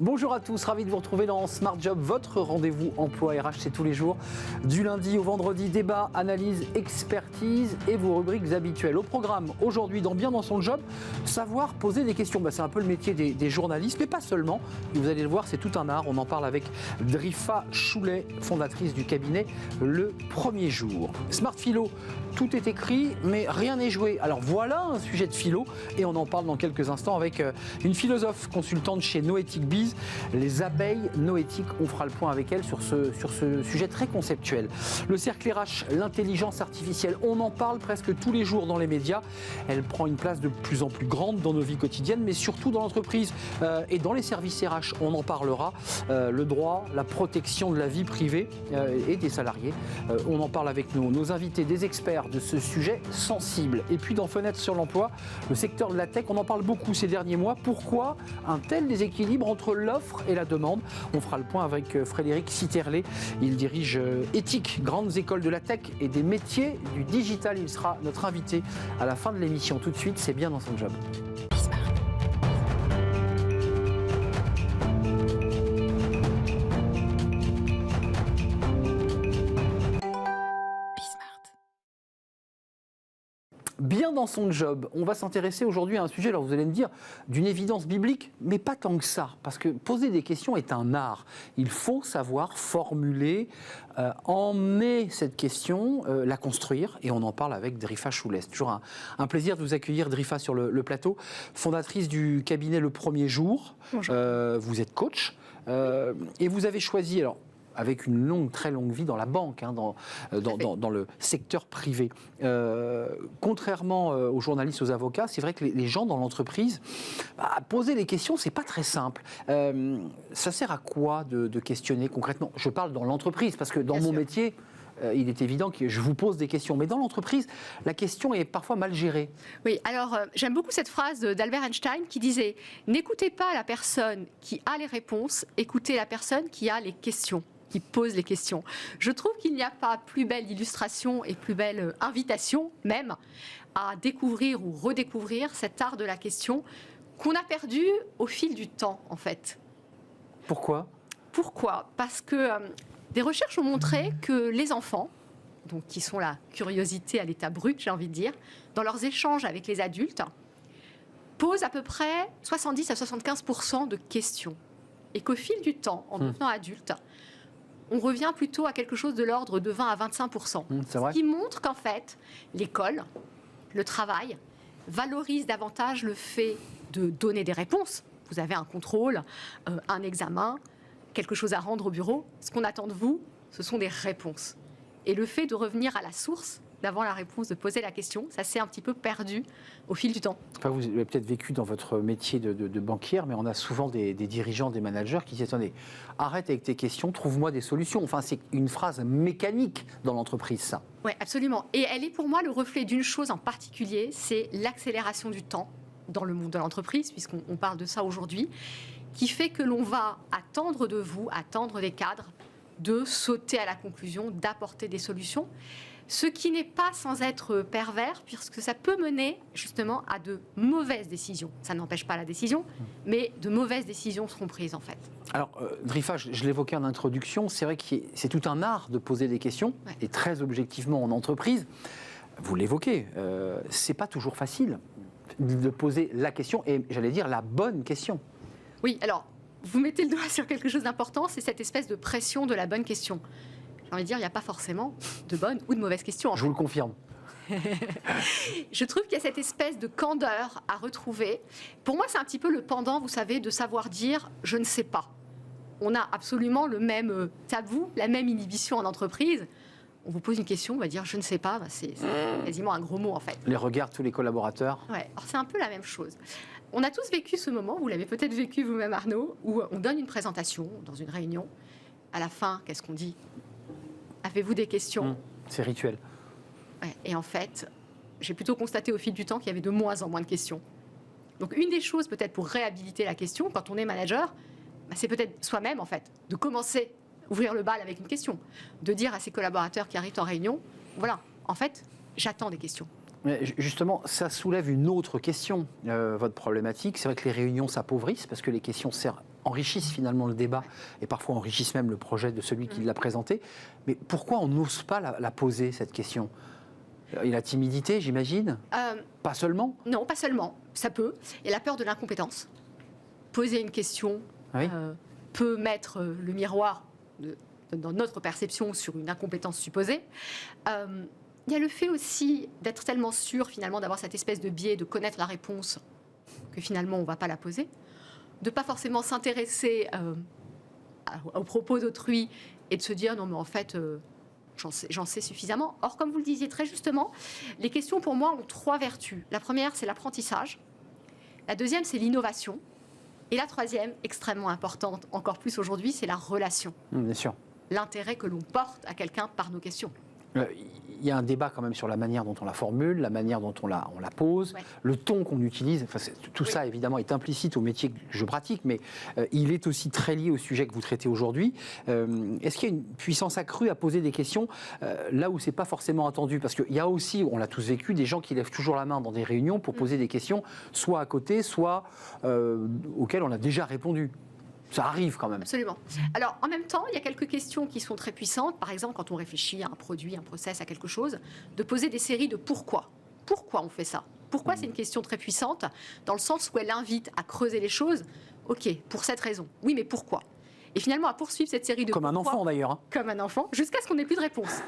Bonjour à tous, ravi de vous retrouver dans Smart Job, votre rendez-vous emploi RH, c'est tous les jours, du lundi au vendredi, débat, analyse, expertise et vos rubriques habituelles. Au programme, aujourd'hui, dans Bien dans son job, savoir poser des questions. C'est un peu le métier des journalistes, mais pas seulement. Et vous allez le voir, c'est tout un art. On en parle avec Drifa Choulet, fondatrice du cabinet Le Premier Jour. Smart Philo, tout est écrit, mais rien n'est joué. Alors voilà un sujet de philo, et on en parle dans quelques instants avec une philosophe consultante chez Noétique Biz, les abeilles noétiques. On fera le point avec elle sur ce sujet très conceptuel. Le cercle RH, l'intelligence artificielle, on en parle presque tous les jours dans les médias. Elle prend une place de plus en plus grande dans nos vies quotidiennes, mais surtout dans l'entreprise et dans les services RH. On en parlera. Le droit, la protection de la vie privée et des salariés. On en parle avec nos invités, des experts de ce sujet sensible. Et puis dans Fenêtre sur l'emploi, le secteur de la tech, on en parle beaucoup ces derniers mois. Pourquoi un tel déséquilibre entre l'offre et la demande? On fera le point avec Frédéric Sitterlé. Il dirige Éthique, grandes écoles de la tech et des métiers du digital. Il sera notre invité à la fin de l'émission. Tout de suite, c'est Bien dans son job. Bien dans son job, on va s'intéresser aujourd'hui à un sujet, alors vous allez me dire, d'une évidence biblique, mais pas tant que ça, parce que poser des questions est un art. Il faut savoir formuler, emmener cette question, la construire, et on en parle avec Drifa Choulet. C'est toujours un plaisir de vous accueillir, Drifa, sur le plateau. Fondatrice du cabinet Le Premier Jour. Bonjour. Vous êtes coach, et vous avez choisi, alors, avec une très longue vie dans la banque, dans le secteur privé. Contrairement aux journalistes, aux avocats, c'est vrai que les gens dans l'entreprise, poser les questions, c'est pas très simple. Ça sert à quoi de questionner concrètement? Je parle dans l'entreprise, parce que dans mon métier, il est évident que je vous pose des questions. Mais dans l'entreprise, la question est parfois mal gérée. Oui, alors j'aime beaucoup cette phrase d'Albert Einstein qui disait « N'écoutez pas la personne qui a les réponses, écoutez la personne qui a les questions ». Qui pose les questions. Je trouve qu'il n'y a pas plus belle illustration et plus belle invitation même à découvrir ou redécouvrir cet art de la question qu'on a perdu au fil du temps en fait. Pourquoi ? Parce que des recherches ont montré que les enfants, donc qui sont la curiosité à l'état brut, j'ai envie de dire, dans leurs échanges avec les adultes, posent à peu près 70 à 75% de questions. Et qu'au fil du temps, en devenant adulte, on revient plutôt à quelque chose de l'ordre de 20 à 25%. Ce qui montre qu'en fait, l'école, le travail, valorise davantage le fait de donner des réponses. Vous avez un contrôle, un examen, quelque chose à rendre au bureau. Ce qu'on attend de vous, ce sont des réponses. Et le fait de revenir à la source, d'avoir la réponse, de poser la question, ça s'est un petit peu perdu au fil du temps. Enfin, vous avez peut-être vécu dans votre métier de banquière, mais on a souvent des dirigeants, des managers qui disent « Attendez, arrête avec tes questions, trouve-moi des solutions ». Enfin, c'est une phrase mécanique dans l'entreprise, ça. Oui, absolument. Et elle est pour moi le reflet d'une chose en particulier, c'est l'accélération du temps dans le monde de l'entreprise, puisqu'on parle de ça aujourd'hui, qui fait que l'on va attendre de vous, attendre des cadres, de sauter à la conclusion, d'apporter des solutions. Ce qui n'est pas sans être pervers, puisque ça peut mener justement à de mauvaises décisions. Ça n'empêche pas la décision, mais de mauvaises décisions seront prises en fait. Alors, Drifa, je l'évoquais en introduction, c'est vrai que c'est tout un art de poser des questions, et très objectivement en entreprise. Vous l'évoquez, c'est pas toujours facile de poser la question, et j'allais dire la bonne question. Oui, alors, vous mettez le doigt sur quelque chose d'important, c'est cette espèce de pression de la bonne question. J'ai envie de dire, il n'y a pas forcément de bonnes ou de mauvaises questions. Je vous le confirme. Je trouve qu'il y a cette espèce de candeur à retrouver. Pour moi, c'est un petit peu le pendant, vous savez, de savoir dire « je ne sais pas ». On a absolument le même tabou, la même inhibition en entreprise. On vous pose une question, on va dire « je ne sais pas », c'est quasiment un gros mot en fait. Les regards de tous les collaborateurs. Ouais, alors c'est un peu la même chose. On a tous vécu ce moment, vous l'avez peut-être vécu vous-même Arnaud, où on donne une présentation dans une réunion. À la fin, qu'est-ce qu'on dit ? Avez-vous des questions ? C'est rituel. Ouais, et en fait, j'ai plutôt constaté au fil du temps qu'il y avait de moins en moins de questions. Donc une des choses peut-être pour réhabiliter la question, quand on est manager, c'est peut-être soi-même en fait, de commencer à ouvrir le bal avec une question, de dire à ses collaborateurs qui arrivent en réunion, voilà, en fait, j'attends des questions. Mais justement, ça soulève une autre question, votre problématique. C'est vrai que les réunions s'appauvrissent parce que les questions servent enrichissent finalement le débat et parfois enrichissent même le projet de celui qui l'a présenté. Mais pourquoi on n'ose pas la poser, cette question ? Et la timidité, j'imagine ? Pas seulement ? Non, pas seulement. Ça peut. Et la peur de l'incompétence. Poser une question peut mettre le miroir dans notre perception sur une incompétence supposée. Il y a le fait aussi d'être tellement sûr finalement d'avoir cette espèce de biais, de connaître la réponse, que finalement on ne va pas la poser, de ne pas forcément s'intéresser aux propos d'autrui et de se dire non mais en fait j'en sais suffisamment. Or comme vous le disiez très justement, les questions pour moi ont 3 vertus. La première c'est l'apprentissage, la deuxième c'est l'innovation et la troisième, extrêmement importante encore plus aujourd'hui, c'est la relation. Bien sûr. L'intérêt que l'on porte à quelqu'un par nos questions. Il y a un débat quand même sur la manière dont on la formule, la manière dont on la pose, le ton qu'on utilise. Enfin, tout ça, évidemment, est implicite au métier que je pratique, mais il est aussi très lié au sujet que vous traitez aujourd'hui. Est-ce qu'il y a une puissance accrue à poser des questions là où ce n'est pas forcément attendu ? Parce qu'il y a aussi, on l'a tous vécu, des gens qui lèvent toujours la main dans des réunions pour poser des questions, soit à côté, soit auxquelles on a déjà répondu. Ça arrive quand même. Absolument. Alors, en même temps, il y a quelques questions qui sont très puissantes. Par exemple, quand on réfléchit à un produit, un process, à quelque chose, de poser des séries de pourquoi. Pourquoi on fait ça ? Pourquoi c'est une question très puissante, dans le sens où elle invite à creuser les choses. Ok, pour cette raison. Oui, mais pourquoi ? Et finalement, à poursuivre cette série de Comme pourquoi, un enfant d'ailleurs. Hein. Comme un enfant, jusqu'à ce qu'on n'ait plus de réponse.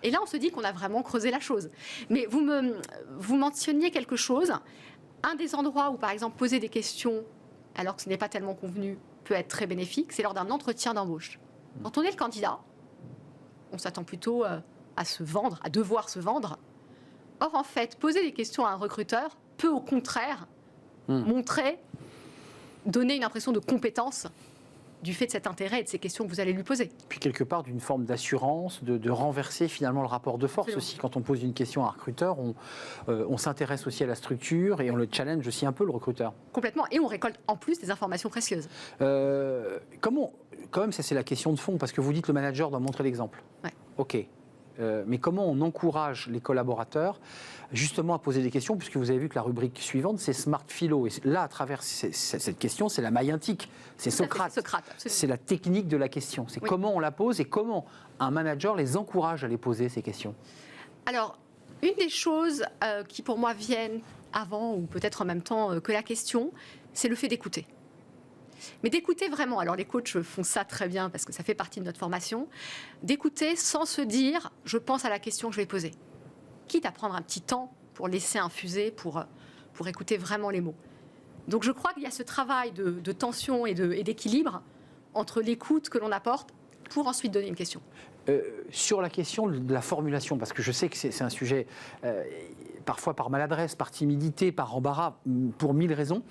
Et là, on se dit qu'on a vraiment creusé la chose. Mais vous mentionniez quelque chose. Un des endroits où, par exemple, poser des questions, alors que ce n'est pas tellement convenu, peut être très bénéfique, c'est lors d'un entretien d'embauche. Quand on est le candidat, on s'attend plutôt à se vendre, à devoir se vendre. Or, en fait, poser des questions à un recruteur peut au contraire montrer, donner une impression de compétence du fait de cet intérêt et de ces questions que vous allez lui poser. Puis quelque part d'une forme d'assurance, de renverser finalement le rapport de force aussi. Quand on pose une question à un recruteur, on s'intéresse aussi à la structure et on le challenge aussi un peu le recruteur. Complètement, et on récolte en plus des informations précieuses. Comment, quand même ça c'est la question de fond, parce que vous dites le manager doit montrer l'exemple. Ouais. Ok. Mais comment on encourage les collaborateurs justement à poser des questions, puisque vous avez vu que la rubrique suivante, c'est Smart Philo. Et là, à travers cette question, c'est la maïentique, c'est Socrate. C'est la technique de la question. C'est comment on la pose et comment un manager les encourage à les poser, ces questions. Alors, une des choses qui pour moi viennent avant ou peut-être en même temps que la question, c'est le fait d'écouter. Mais d'écouter vraiment, alors les coachs font ça très bien parce que ça fait partie de notre formation, d'écouter sans se dire « je pense à la question que je vais poser ». Quitte à prendre un petit temps pour laisser infuser, pour écouter vraiment les mots. Donc je crois qu'il y a ce travail de tension et d'équilibre entre l'écoute que l'on apporte pour ensuite donner une question. Sur la question de la formulation, parce que je sais que c'est un sujet, parfois par maladresse, par timidité, par embarras, pour 1000 raisons,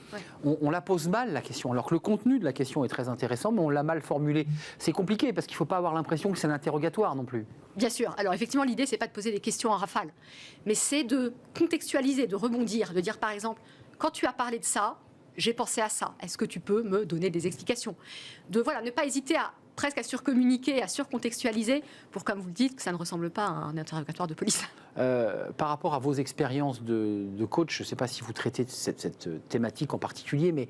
on la pose mal la question, alors que le contenu de la question est très intéressant, mais on l'a mal formulée. C'est compliqué, parce qu'il ne faut pas avoir l'impression que c'est un interrogatoire non plus. Bien sûr. Alors effectivement, l'idée, c'est pas de poser des questions en rafale, mais c'est de contextualiser, de rebondir, de dire par exemple, quand tu as parlé de ça, j'ai pensé à ça. Est-ce que tu peux me donner des explications ? De ne pas hésiter presque à surcommuniquer, à surcontextualiser, pour, comme vous le dites, que ça ne ressemble pas à un interrogatoire de police. Par rapport à vos expériences de coach, je ne sais pas si vous traitez cette thématique en particulier, mais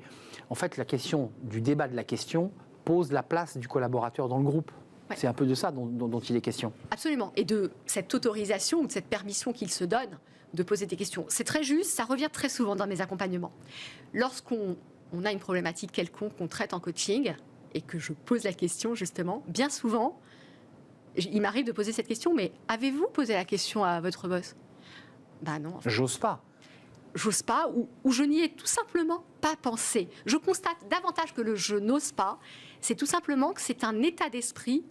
en fait, la question du débat de la question pose la place du collaborateur dans le groupe. Ouais. C'est un peu de ça dont il est question. Absolument. Et de cette autorisation ou de cette permission qu'il se donne de poser des questions. C'est très juste, ça revient très souvent dans mes accompagnements. Lorsqu'on a une problématique quelconque qu'on traite en coaching et que je pose la question justement, bien souvent, il m'arrive de poser cette question, mais avez-vous posé la question à votre boss ? Ben non. En fait. J'ose pas. J'ose pas ou je n'y ai tout simplement pas pensé. Je constate davantage que le « je n'ose pas », c'est tout simplement que c'est un état d'esprit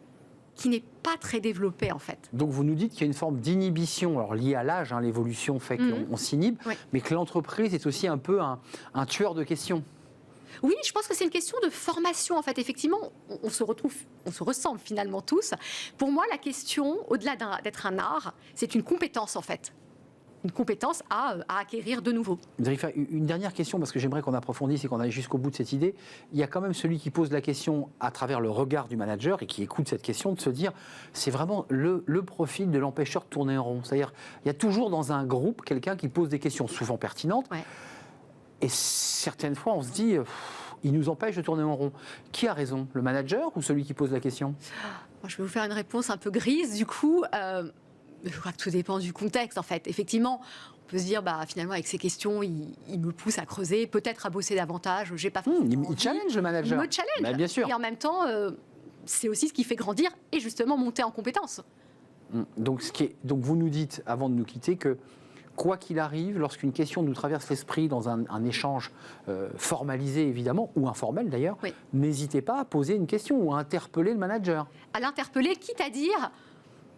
qui n'est pas très développé en fait. Donc vous nous dites qu'il y a une forme d'inhibition, alors liée à l'âge, l'évolution fait qu'on s'inhibe, mais que l'entreprise est aussi un peu un tueur de questions. Oui, je pense que c'est une question de formation en fait. Effectivement, on se ressemble finalement tous. Pour moi, la question, au-delà d'être un art, c'est une compétence en fait. Une compétence à acquérir de nouveau. Zarifa, une dernière question, parce que j'aimerais qu'on approfondisse et qu'on aille jusqu'au bout de cette idée. Il y a quand même celui qui pose la question à travers le regard du manager et qui écoute cette question, de se dire, c'est vraiment le profil de l'empêcheur de tourner en rond. C'est-à-dire, il y a toujours dans un groupe quelqu'un qui pose des questions souvent pertinentes. Ouais. Et certaines fois, on se dit, il nous empêche de tourner en rond. Qui a raison, le manager ou celui qui pose la question? Moi, je vais vous faire une réponse un peu grise, du coup. Je crois que tout dépend du contexte, en fait. Effectivement, on peut se dire, finalement, avec ces questions, il me pousse à creuser, peut-être à bosser davantage. J'ai pas forcément Il challenge le manager. Il me challenge. Bien sûr. Et en même temps, c'est aussi ce qui fait grandir et justement monter en compétences. Donc vous nous dites, avant de nous quitter, que quoi qu'il arrive, lorsqu'une question nous traverse l'esprit dans un échange formalisé évidemment, ou informel d'ailleurs, oui, n'hésitez pas à poser une question ou à interpeller le manager. À l'interpeller, quitte à dire,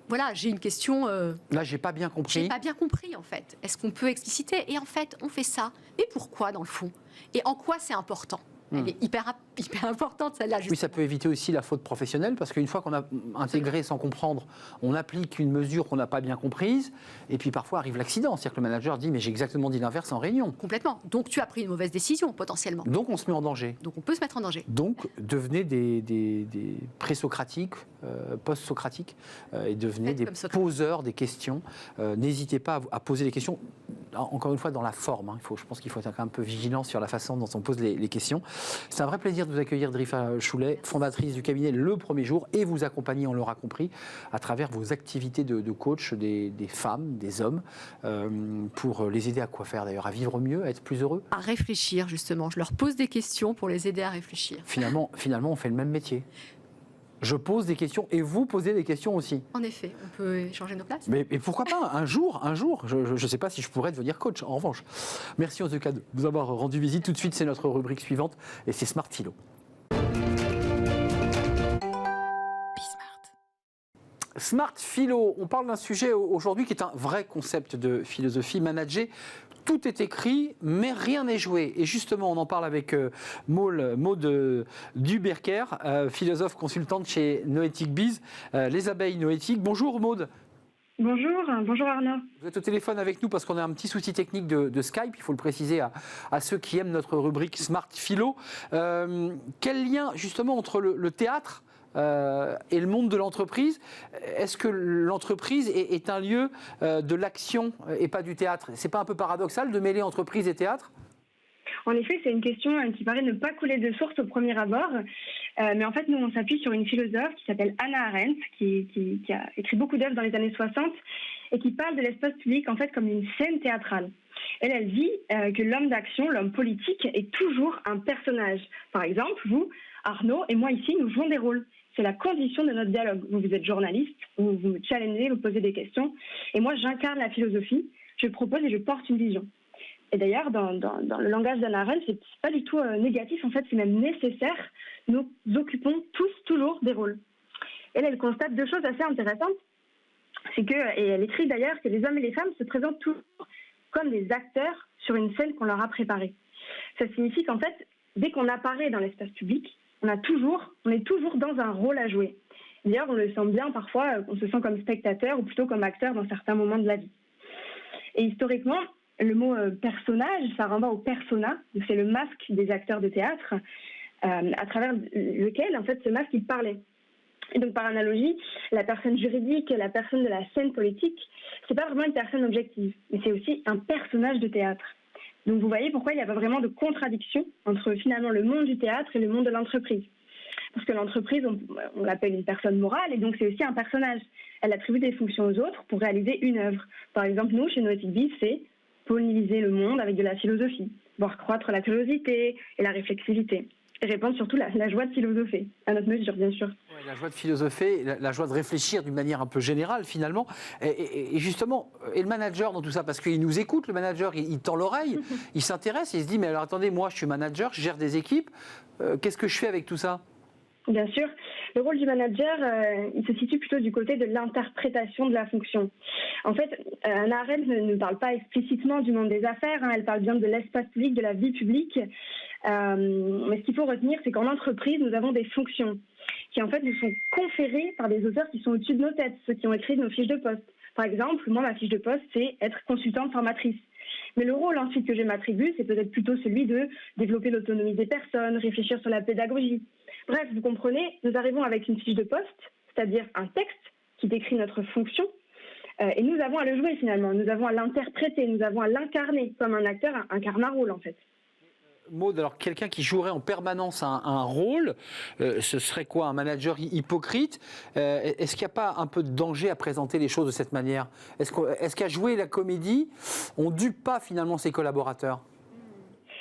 voilà, j'ai une question... Là, j'ai pas bien compris. J'ai pas bien compris, en fait. Est-ce qu'on peut expliciter? Et en fait, on fait ça. Mais pourquoi, dans le fond? Et en quoi c'est important? Elle est hyper importante, celle-là. Oui, ça peut éviter aussi la faute professionnelle, parce qu'une fois qu'on a intégré sans comprendre, on applique une mesure qu'on n'a pas bien comprise, et puis parfois arrive l'accident. C'est-à-dire que le manager dit « mais j'ai exactement dit l'inverse en réunion ». Complètement. Donc tu as pris une mauvaise décision, potentiellement. Donc on se met en danger. Donc on peut se mettre en danger. Donc devenez des pré-socratiques, post-socratiques, et devenez des poseurs des questions. N'hésitez pas à poser les questions, encore une fois, dans la forme. Je pense qu'il faut être un peu vigilant sur la façon dont on pose les questions. C'est un vrai plaisir de vous accueillir, Drifa Choulet, fondatrice du cabinet Le Premier Jour, et vous accompagner, on l'aura compris, à travers vos activités de coach des femmes, des hommes, pour les aider à quoi faire d'ailleurs? À vivre mieux, à être plus heureux? À réfléchir, justement. Je leur pose des questions pour les aider à réfléchir. Finalement, on fait le même métier. Je pose des questions et vous posez des questions aussi. En effet, on peut échanger nos places. Mais pourquoi pas, un jour, je ne sais pas si je pourrais devenir coach, en revanche. Merci en tout cas de vous avoir rendu visite. Tout de suite, c'est notre rubrique suivante et c'est Smart Philo. Smart Philo, on parle d'un sujet aujourd'hui qui est un vrai concept de philosophie, manager. Tout est écrit, mais rien n'est joué. Et justement, on en parle avec Maud Duberker, philosophe consultante chez Noétique Biz, les abeilles noétiques. Bonjour Maud. Bonjour Arnaud. Vous êtes au téléphone avec nous parce qu'on a un petit souci technique de Skype, il faut le préciser à ceux qui aiment notre rubrique Smart Philo. Quel lien justement entre le théâtre et le monde de l'entreprise? Est-ce que l'entreprise est un lieu de l'action et pas du théâtre? C'est pas un peu paradoxal de mêler entreprise et théâtre? En effet, c'est une question qui paraît ne pas couler de source au premier abord. Mais en fait, nous, on s'appuie sur une philosophe qui s'appelle Hannah Arendt, qui a écrit beaucoup d'œuvres dans les années 60 et qui parle de l'espace public en fait comme une scène théâtrale. Elle dit que l'homme d'action, l'homme politique, est toujours un personnage. Par exemple, vous, Arnaud, et moi ici, nous jouons des rôles. C'est la condition de notre dialogue. Vous êtes journaliste, vous me challengez, vous posez des questions. Et moi, j'incarne la philosophie, je propose et je porte une vision. Et d'ailleurs, dans le langage d'Hannah Arendt, c'est pas du tout négatif, en fait, c'est même nécessaire. Nous occupons tous toujours des rôles. Elle constate deux choses assez intéressantes. C'est que, et elle écrit d'ailleurs que les hommes et les femmes se présentent toujours comme des acteurs sur une scène qu'on leur a préparée. Ça signifie qu'en fait, dès qu'on apparaît dans l'espace public, on est toujours dans un rôle à jouer. D'ailleurs, on le sent bien parfois, on se sent comme spectateur ou plutôt comme acteur dans certains moments de la vie. Et historiquement, le mot personnage, ça renvoie au persona, c'est le masque des acteurs de théâtre, à travers lequel, en fait, ce masque, il parlait. Et donc, par analogie, la personne juridique, la personne de la scène politique, c'est pas vraiment une personne objective, mais c'est aussi un personnage de théâtre. Donc, vous voyez pourquoi il n'y a pas vraiment de contradiction entre, finalement, le monde du théâtre et le monde de l'entreprise. Parce que l'entreprise, on l'appelle une personne morale, et donc c'est aussi un personnage. Elle attribue des fonctions aux autres pour réaliser une œuvre. Par exemple, nous, chez Noétique Biz, c'est polliniser le monde avec de la philosophie, voir croître la curiosité et la réflexivité, et répandre surtout la joie de philosopher, à notre mesure, bien sûr. Ouais, la joie de philosopher, la joie de réfléchir d'une manière un peu générale, finalement. Et justement, et le manager dans tout ça, parce qu'il nous écoute, le manager, il tend l'oreille, il s'intéresse, il se dit, mais alors attendez, moi, je suis manager, je gère des équipes, qu'est-ce que je fais avec tout ça? Bien sûr. Le rôle du manager, il se situe plutôt du côté de l'interprétation de la fonction. En fait, Hannah Arendt ne parle pas explicitement du monde des affaires, elle parle bien de l'espace public, de la vie publique. Mais ce qu'il faut retenir, c'est qu'en entreprise, nous avons des fonctions qui, en fait, nous sont conférées par des auteurs qui sont au-dessus de nos têtes, ceux qui ont écrit nos fiches de poste. Par exemple, moi, ma fiche de poste, c'est être consultante formatrice. Mais le rôle ensuite que je m'attribue, c'est peut-être plutôt celui de développer l'autonomie des personnes, réfléchir sur la pédagogie. Bref, vous comprenez, nous arrivons avec une fiche de poste, c'est-à-dire un texte qui décrit notre fonction, et nous avons à le jouer finalement, nous avons à l'interpréter, nous avons à l'incarner, comme un acteur incarne un rôle en fait. Maud, alors quelqu'un qui jouerait en permanence un rôle, ce serait quoi? Un manager hypocrite? Est-ce qu'il n'y a pas un peu de danger à présenter les choses de cette manière? Est-ce qu'à jouer la comédie, on ne dupe pas finalement ses collaborateurs?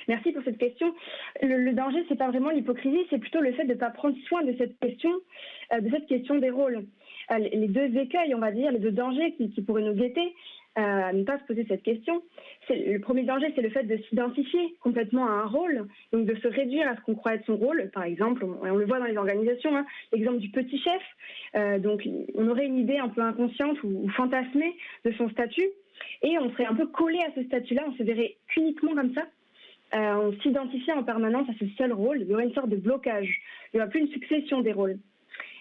Merci pour cette question. Le danger, c'est pas vraiment l'hypocrisie, c'est plutôt le fait de ne pas prendre soin de cette question des rôles. Les deux écueils, on va dire, les deux dangers qui pourraient nous guetter à ne pas se poser cette question. Le premier danger, c'est le fait de s'identifier complètement à un rôle, donc de se réduire à ce qu'on croit être son rôle. Par exemple, on le voit dans les organisations, l'exemple du petit chef. Donc, on aurait une idée un peu inconsciente ou fantasmée de son statut, et on serait un peu collé à ce statut-là, on se verrait uniquement comme ça. On s'identifiait en permanence à ce seul rôle, il y aurait une sorte de blocage. Il n'y aura plus une succession des rôles.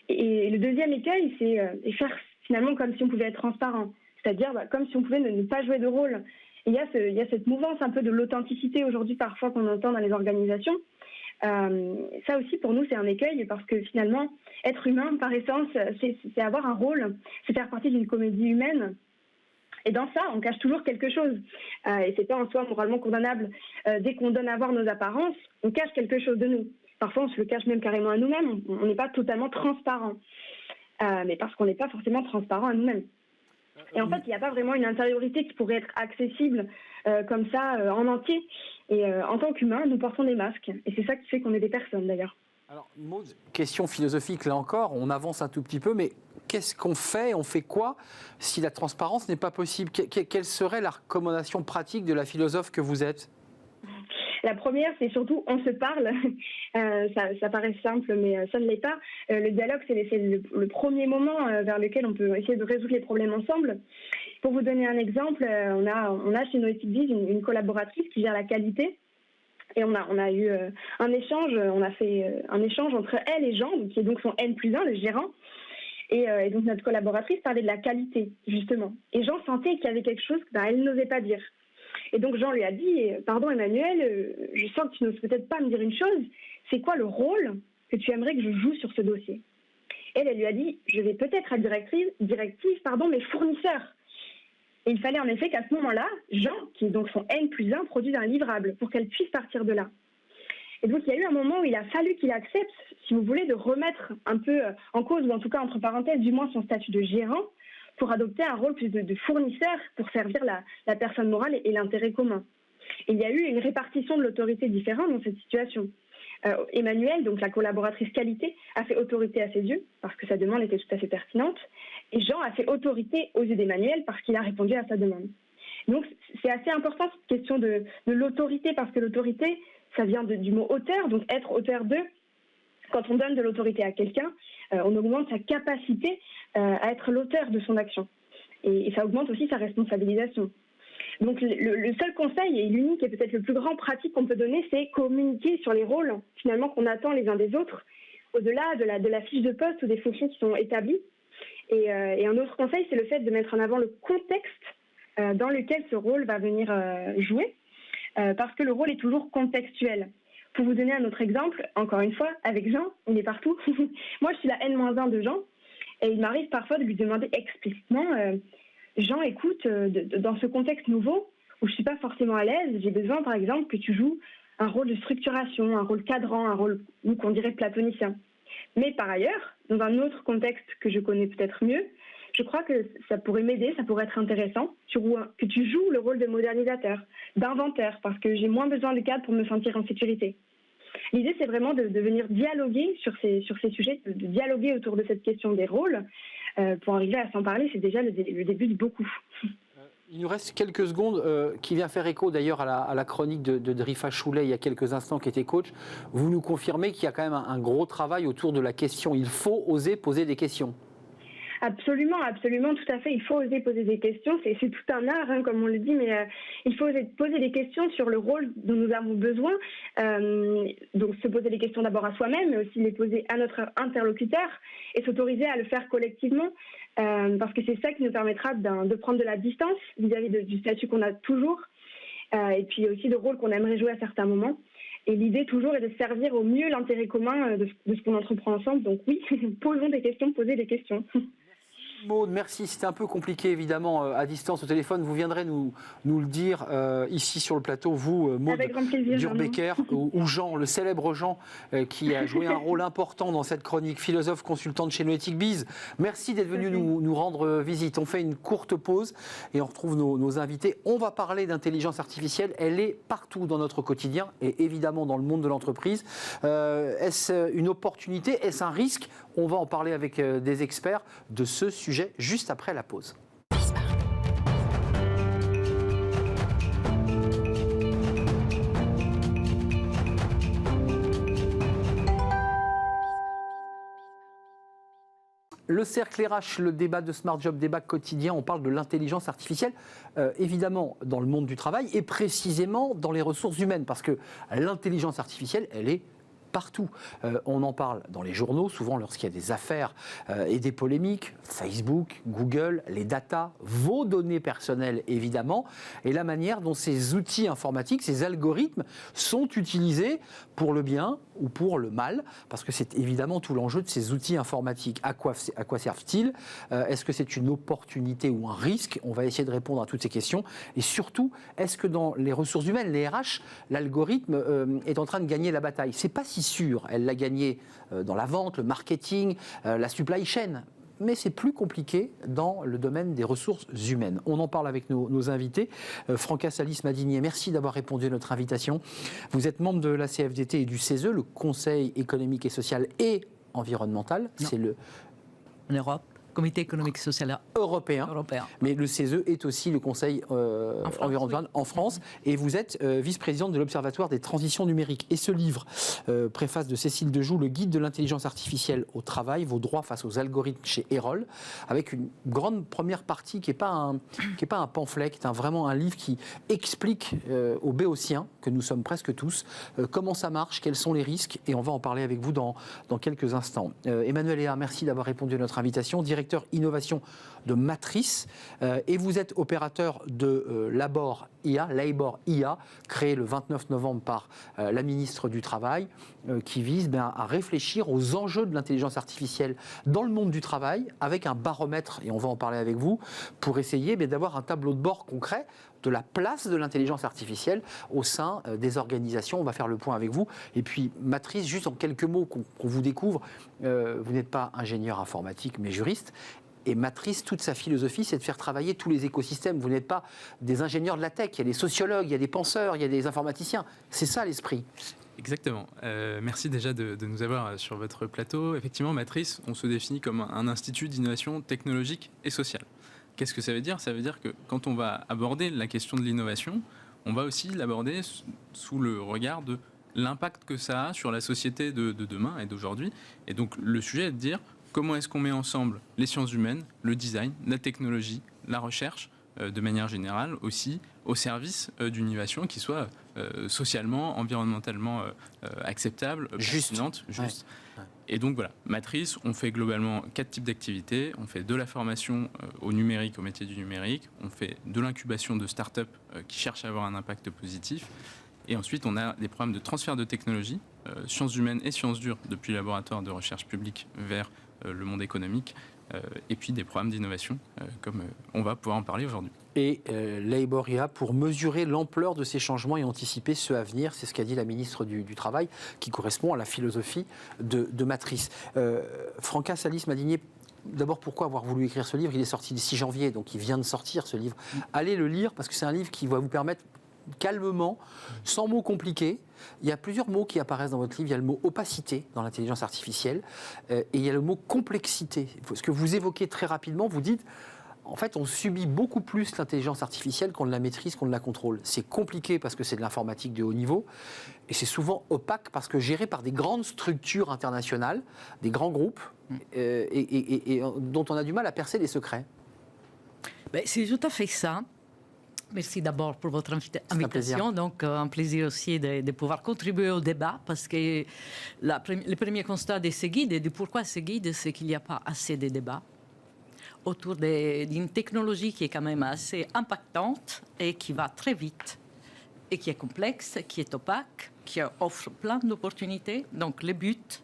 Et le deuxième écueil, c'est faire finalement comme si on pouvait être transparent, c'est-à-dire comme si on pouvait ne pas jouer de rôle. Et il y a cette mouvance un peu de l'authenticité aujourd'hui parfois qu'on entend dans les organisations. Ça aussi pour nous c'est un écueil parce que finalement être humain par essence c'est avoir un rôle, c'est faire partie d'une comédie humaine. Et dans ça, on cache toujours quelque chose. Et c'est pas en soi moralement condamnable. Dès qu'on donne à voir nos apparences, on cache quelque chose de nous. Parfois, on se le cache même carrément à nous-mêmes. On n'est pas totalement transparent. Mais parce qu'on n'est pas forcément transparent à nous-mêmes. Et en fait, il n'y a pas vraiment une intériorité qui pourrait être accessible comme ça en entier. Et en tant qu'humains, nous portons des masques. Et c'est ça qui fait qu'on est des personnes d'ailleurs. Alors, Maud, question philosophique là encore, on avance un tout petit peu, mais qu'est-ce qu'on fait? On fait quoi si la transparence n'est pas possible? Quelle serait la recommandation pratique de la philosophe que vous êtes? La première, c'est surtout on se parle. Ça paraît simple, mais ça ne l'est pas. Le dialogue, c'est le premier moment vers lequel on peut essayer de résoudre les problèmes ensemble. Pour vous donner un exemple, on a chez Noetic une collaboratrice qui gère la qualité. Et on a eu un échange, on a fait un échange entre elle et Jean, qui est donc son N+1, le gérant. Et donc notre collaboratrice parlait de la qualité, justement. Et Jean sentait qu'il y avait quelque chose qu'elle n'osait pas dire. Et donc Jean lui a dit « Pardon Emmanuel, je sens que tu n'oses peut-être pas me dire une chose, c'est quoi le rôle que tu aimerais que je joue sur ce dossier ?» Elle lui a dit « Je vais peut-être être directive, mais fournisseur. » Et il fallait en effet qu'à ce moment-là, Jean, qui est donc son N+1, produise un livrable pour qu'elle puisse partir de là. Et donc il y a eu un moment où il a fallu qu'il accepte, si vous voulez, de remettre un peu en cause, ou en tout cas entre parenthèses, du moins son statut de gérant, pour adopter un rôle plus de fournisseur pour servir la personne morale et l'intérêt commun. Et il y a eu une répartition de l'autorité différente dans cette situation. Emmanuel, donc la collaboratrice qualité, a fait autorité à ses yeux, parce que sa demande était tout à fait pertinente, et Jean a fait autorité aux yeux d'Emmanuel parce qu'il a répondu à sa demande. Donc c'est assez important cette question de l'autorité, parce que l'autorité, ça vient du mot auteur, donc être auteur de. Quand on donne de l'autorité à quelqu'un, on augmente sa capacité à être l'auteur de son action. Et ça augmente aussi sa responsabilisation. Donc le seul conseil, et l'unique et peut-être le plus grand pratique qu'on peut donner, c'est communiquer sur les rôles finalement qu'on attend les uns des autres, au-delà de la fiche de poste ou des fonctions qui sont établies. Et un autre conseil, c'est le fait de mettre en avant le contexte dans lequel ce rôle va venir jouer, parce que le rôle est toujours contextuel. Pour vous donner un autre exemple, encore une fois, avec Jean, il est partout. Moi, je suis la N-1 de Jean, et il m'arrive parfois de lui demander explicitement Jean, écoute, dans ce contexte nouveau, où je ne suis pas forcément à l'aise, j'ai besoin, par exemple, que tu joues un rôle de structuration, un rôle cadrant, un rôle, qu'on dirait, platonicien. Mais par ailleurs, dans un autre contexte que je connais peut-être mieux, je crois que ça pourrait m'aider, ça pourrait être intéressant, que tu joues le rôle de modernisateur, d'inventeur, parce que j'ai moins besoin de cadre pour me sentir en sécurité. L'idée, c'est vraiment de venir dialoguer sur ces sujets, de dialoguer autour de cette question des rôles. Pour arriver à s'en parler, c'est déjà le début de beaucoup. Il nous reste quelques secondes, qui vient faire écho d'ailleurs à la chronique de Drifa Choulet il y a quelques instants, qui était coach. Vous nous confirmez qu'il y a quand même un gros travail autour de la question. Il faut oser poser des questions. Absolument, absolument, tout à fait. Il faut oser poser des questions. C'est tout un art, comme on le dit, mais il faut oser poser des questions sur le rôle dont nous avons besoin. Donc, se poser des questions d'abord à soi-même, mais aussi les poser à notre interlocuteur et s'autoriser à le faire collectivement, parce que c'est ça qui nous permettra de prendre de la distance vis-à-vis du statut qu'on a toujours, et puis aussi de rôle qu'on aimerait jouer à certains moments. Et l'idée toujours est de servir au mieux l'intérêt commun de ce qu'on entreprend ensemble. Donc oui, posons des questions, posez des questions. Maud, merci. C'était un peu compliqué, évidemment, à distance, au téléphone. Vous viendrez nous le dire ici sur le plateau, vous, Maud Durbecker, ou Jean, le célèbre Jean, qui a joué un rôle important dans cette chronique, philosophe consultant de chez Noetic Biz. Merci d'être venu nous rendre visite. On fait une courte pause et on retrouve nos invités. On va parler d'intelligence artificielle. Elle est partout dans notre quotidien et évidemment dans le monde de l'entreprise. Est-ce une opportunité? Est-ce un risque? On va en parler avec des experts de ce sujet juste après la pause. Le cercle RH, le débat de Smart Job, débat quotidien, on parle de l'intelligence artificielle, évidemment dans le monde du travail et précisément dans les ressources humaines, parce que l'intelligence artificielle, elle est partout. On en parle dans les journaux, souvent lorsqu'il y a des affaires et des polémiques. Facebook, Google, les datas, vos données personnelles évidemment, et la manière dont ces outils informatiques, ces algorithmes sont utilisés pour le bien ou pour le mal, parce que c'est évidemment tout l'enjeu de ces outils informatiques. À quoi servent-ils? Est-ce que c'est une opportunité ou un risque? On va essayer de répondre à toutes ces questions. Et surtout, est-ce que dans les ressources humaines, les RH, l'algorithme est en train de gagner la bataille? C'est pas si sûr. Elle l'a gagné dans la vente, le marketing, la supply chain. Mais c'est plus compliqué dans le domaine des ressources humaines. On en parle avec nos invités. Franca Salis-Madinier, merci d'avoir répondu à notre invitation. Vous êtes membre de la CFDT et du CESE, le Conseil économique et social et environnemental. Non. C'est le... En Europe, Comité économique et social européen. Mais le CESE est aussi le Conseil environnemental en France. Et vous êtes vice-présidente de l'Observatoire des transitions numériques. Et ce livre, préface de Cécile Dejoux, le guide de l'intelligence artificielle au travail, vos droits face aux algorithmes chez Erol, avec une grande première partie qui n'est pas un pamphlet, qui est vraiment un livre qui explique aux béotiens, que nous sommes presque tous, comment ça marche, quels sont les risques. Et on va en parler avec vous dans quelques instants. Emmanuel Léa, merci d'avoir répondu à notre invitation. Directeur innovation de Matrice, et vous êtes opérateur de Labor IA, créé le 29 novembre par la ministre du Travail, qui vise à réfléchir aux enjeux de l'intelligence artificielle dans le monde du travail, avec un baromètre, et on va en parler avec vous, pour essayer d'avoir un tableau de bord concret de la place de l'intelligence artificielle au sein des organisations. On va faire le point avec vous. Et puis, Matrice, juste en quelques mots qu'on vous découvre, vous n'êtes pas ingénieur informatique, mais juriste. Et Matrice, toute sa philosophie, c'est de faire travailler tous les écosystèmes. Vous n'êtes pas des ingénieurs de la tech. Il y a des sociologues, il y a des penseurs, il y a des informaticiens. C'est ça l'esprit. Exactement. Merci déjà de nous avoir sur votre plateau. Effectivement, Matrice, on se définit comme un institut d'innovation technologique et sociale. Qu'est-ce que ça veut dire? Ça veut dire que quand on va aborder la question de l'innovation, on va aussi l'aborder sous le regard de l'impact que ça a sur la société de demain et d'aujourd'hui. Et donc le sujet est de dire comment est-ce qu'on met ensemble les sciences humaines, le design, la technologie, la recherche, de manière générale aussi au service d'une innovation qui soit socialement, environnementalement acceptable, pertinente, juste. Ouais. Et donc voilà, Matrice, on fait globalement 4 types d'activités. On fait de la formation au numérique, au métier du numérique. On fait de l'incubation de start-up qui cherchent à avoir un impact positif. Et ensuite, on a des programmes de transfert de technologie, sciences humaines et sciences dures, depuis le laboratoire de recherche publique vers le monde économique, et puis des programmes d'innovation, comme on va pouvoir en parler aujourd'hui. Et Labor IA, pour mesurer l'ampleur de ces changements et anticiper ceux à venir, c'est ce qu'a dit la ministre du Travail, qui correspond à la philosophie de Matrice. Franca Salis-Madinier, d'abord, pourquoi avoir voulu écrire ce livre? Il est sorti le 6 janvier, donc il vient de sortir ce livre. Allez le lire, parce que c'est un livre qui va vous permettre calmement, sans mots compliqués. Il y a plusieurs mots qui apparaissent dans votre livre. Il y a le mot opacité dans l'intelligence artificielle et il y a le mot complexité. Ce que vous évoquez très rapidement, vous dites, en fait, on subit beaucoup plus l'intelligence artificielle qu'on ne la maîtrise, qu'on ne la contrôle. C'est compliqué parce que c'est de l'informatique de haut niveau et c'est souvent opaque parce que géré par des grandes structures internationales, des grands groupes et dont on a du mal à percer les secrets. Ben, c'est tout à fait ça. Merci d'abord pour votre invitation. Donc, un plaisir aussi de pouvoir contribuer au débat parce que le premier constat de ce guide et de pourquoi ce guide, c'est qu'il n'y a pas assez de débats autour d'une technologie qui est quand même assez impactante et qui va très vite et qui est complexe, qui est opaque, qui offre plein d'opportunités. Donc, le but,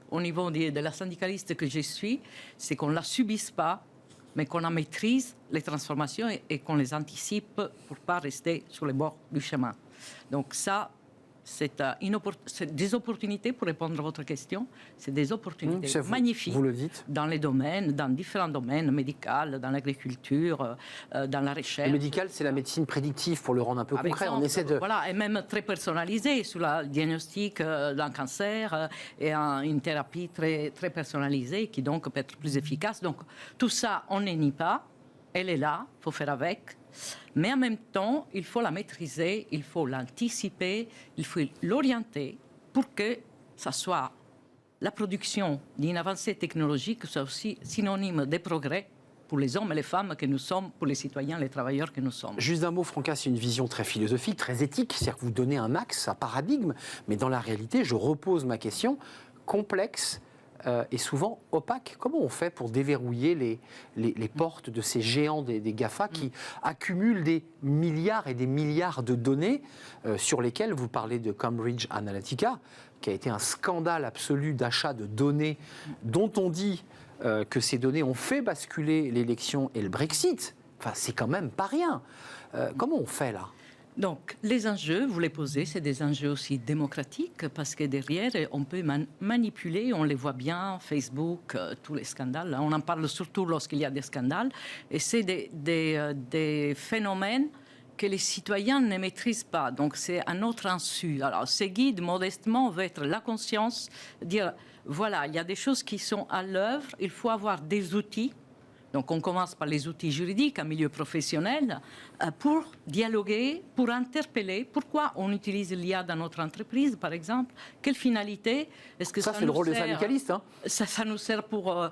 au niveau de la syndicaliste que je suis, c'est qu'on ne la subisse pas, mais qu'on en maîtrise les transformations et qu'on les anticipe pour ne pas rester sur les bords du chemin. Donc ça, c'est des opportunités, pour répondre à votre question, c'est des opportunités magnifiques vous le dites. dans les domaines, dans différents domaines, médical, dans l'agriculture, dans la recherche. Le médical, c'est la médecine prédictive, pour le rendre un peu concret. Exemple, On essaie de... Voilà, et même très personnalisé sur le diagnostic d'un cancer et une thérapie très, très personnalisée qui donc peut être plus efficace. Donc tout ça, on n'y nie pas, elle est là, il faut faire avec. Mais en même temps, il faut la maîtriser, il faut l'anticiper, il faut l'orienter pour que ça soit la production d'une avancée technologique soit aussi synonyme de progrès pour les hommes et les femmes que nous sommes, pour les citoyens, les travailleurs que nous sommes. Juste un mot, Franca, c'est une vision très philosophique, très éthique, c'est-à-dire que vous donnez un axe, un paradigme, mais dans la réalité, je repose ma question, complexe et souvent opaque. Comment on fait pour déverrouiller les portes de ces géants des GAFA qui accumulent des milliards et des milliards de données sur lesquelles vous parlez de Cambridge Analytica, qui a été un scandale absolu d'achat de données dont on dit que ces données ont fait basculer l'élection et le Brexit. Enfin, c'est quand même pas rien. Comment on fait là ? Donc, les enjeux, vous les posez, c'est des enjeux aussi démocratiques, parce que derrière, on peut manipuler, on les voit bien, Facebook, tous les scandales. On en parle surtout lorsqu'il y a des scandales. Et c'est des phénomènes que les citoyens ne maîtrisent pas. Donc, c'est un autre insu. Alors, ces guides, modestement, veulent être la conscience, dire, voilà, il y a des choses qui sont à l'œuvre, il faut avoir des outils. Donc, on commence par les outils juridiques en milieu professionnel pour dialoguer, pour interpeller. Pourquoi on utilise l'IA dans notre entreprise, par exemple ? Quelle finalité ? Est-ce que ça c'est le rôle des syndicalistes. Hein. Ça nous sert pour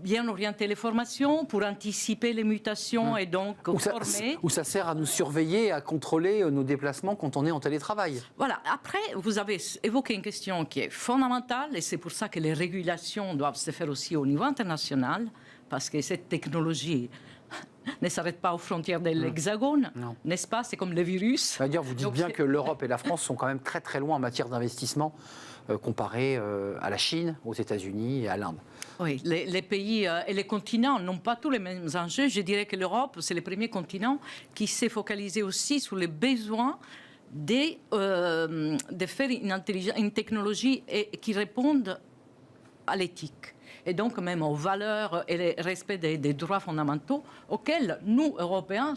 bien orienter les formations, pour anticiper les mutations et donc former. Ou ça sert à nous surveiller, à contrôler nos déplacements quand on est en télétravail. Voilà. Après, vous avez évoqué une question qui est fondamentale, et c'est pour ça que les régulations doivent se faire aussi au niveau international, parce que cette technologie ne s'arrête pas aux frontières de l'Hexagone, n'est-ce pas ? C'est comme le virus. D'ailleurs, vous dites bien que l'Europe et la France sont quand même très très loin en matière d'investissement comparé à la Chine, aux États-Unis et à l'Inde. Oui, les pays et les continents n'ont pas tous les mêmes enjeux. Je dirais que l'Europe, c'est le premier continent qui s'est focalisé aussi sur les besoins de faire une technologie qui réponde à l'éthique. Et donc même aux valeurs et au respect des droits fondamentaux auxquels nous, Européens,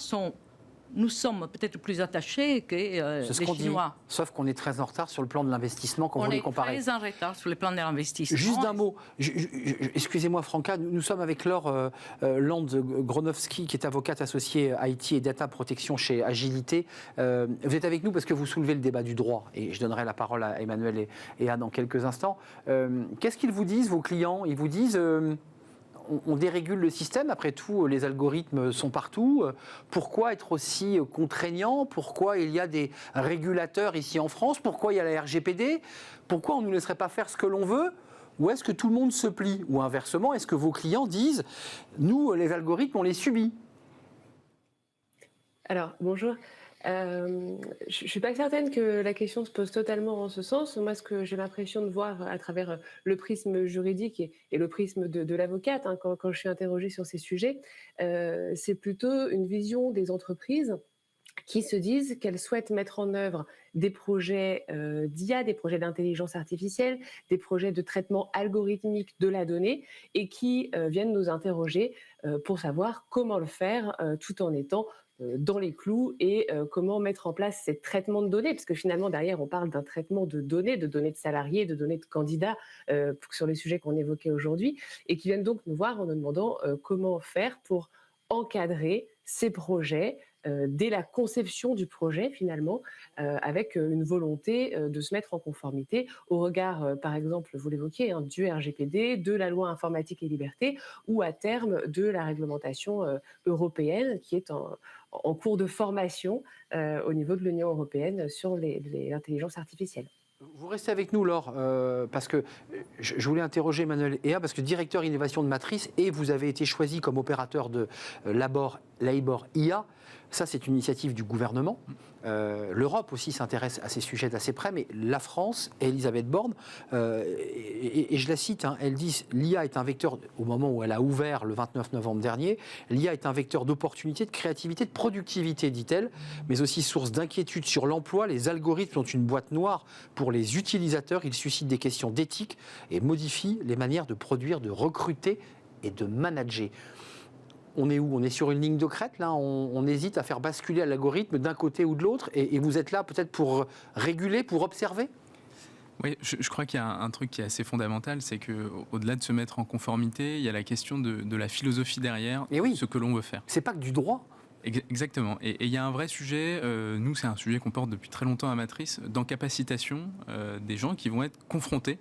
nous sommes peut-être plus attachés que les Chinois. Sauf qu'on est très en retard sur le plan de l'investissement quand vous les comparez. On est très en retard sur le plan de l'investissement. Juste un mot, excusez-moi Franca, nous sommes avec Laure Land-Gronowski, qui est avocate associée IT et Data Protection chez Agilité. Vous êtes avec nous parce que vous soulevez le débat du droit, et je donnerai la parole à Emmanuel et Anne dans quelques instants. Qu'est-ce qu'ils vous disent, vos clients ? Ils vous disent... on dérégule le système, après tout, les algorithmes sont partout. Pourquoi être aussi contraignant ? Pourquoi il y a des régulateurs ici en France ? Pourquoi il y a la RGPD ? Pourquoi on ne nous laisserait pas faire ce que l'on veut ? Ou est-ce que tout le monde se plie ? Ou inversement, est-ce que vos clients disent « nous, les algorithmes, on les subit » ? Alors, bonjour. Je ne suis pas certaine que la question se pose totalement en ce sens. Moi, ce que j'ai l'impression de voir à travers le prisme juridique et le prisme de l'avocate, quand je suis interrogée sur ces sujets, c'est plutôt une vision des entreprises qui se disent qu'elles souhaitent mettre en œuvre des projets d'IA, des projets d'intelligence artificielle, des projets de traitement algorithmique de la donnée, et qui viennent nous interroger pour savoir comment le faire tout en étant dans les clous, et comment mettre en place ces traitements de données, parce que finalement derrière on parle d'un traitement de données de salariés, de données de candidats sur les sujets qu'on évoquait aujourd'hui, et qui viennent donc nous voir en nous demandant comment faire pour encadrer ces projets dès la conception du projet finalement, avec une volonté de se mettre en conformité au regard, par exemple, vous l'évoquiez, du RGPD, de la loi informatique et liberté, ou à terme de la réglementation européenne qui est en cours de formation au niveau de l'Union européenne sur l'intelligence artificielle. Vous restez avec nous, Laure, parce que je voulais interroger Emmanuel Héa, parce que directeur innovation de Matrice, et vous avez été choisi comme opérateur de Labor Labor IA. Ça, c'est une initiative du gouvernement. L'Europe aussi s'intéresse à ces sujets d'assez près, mais la France, Elisabeth Borne, et je la cite, elle dit « L'IA est un vecteur, au moment où elle a ouvert le 29 novembre dernier, l'IA est un vecteur d'opportunité, de créativité, de productivité, dit-elle, mais aussi source d'inquiétude sur l'emploi. Les algorithmes sont une boîte noire pour les utilisateurs. Ils suscitent des questions d'éthique et modifient les manières de produire, de recruter et de manager. » On est où? On est sur une ligne de crête, là. On hésite à faire basculer l'algorithme d'un côté ou de l'autre. Et vous êtes là peut-être pour réguler, pour observer? Oui, je crois qu'il y a un truc qui est assez fondamental, c'est qu'au-delà de se mettre en conformité, il y a la question de la philosophie derrière, ce que l'on veut faire. C'est pas que du droit. Exactement. Et il y a un vrai sujet, nous c'est un sujet qu'on porte depuis très longtemps à Matrice, d'encapacitation des gens qui vont être confrontés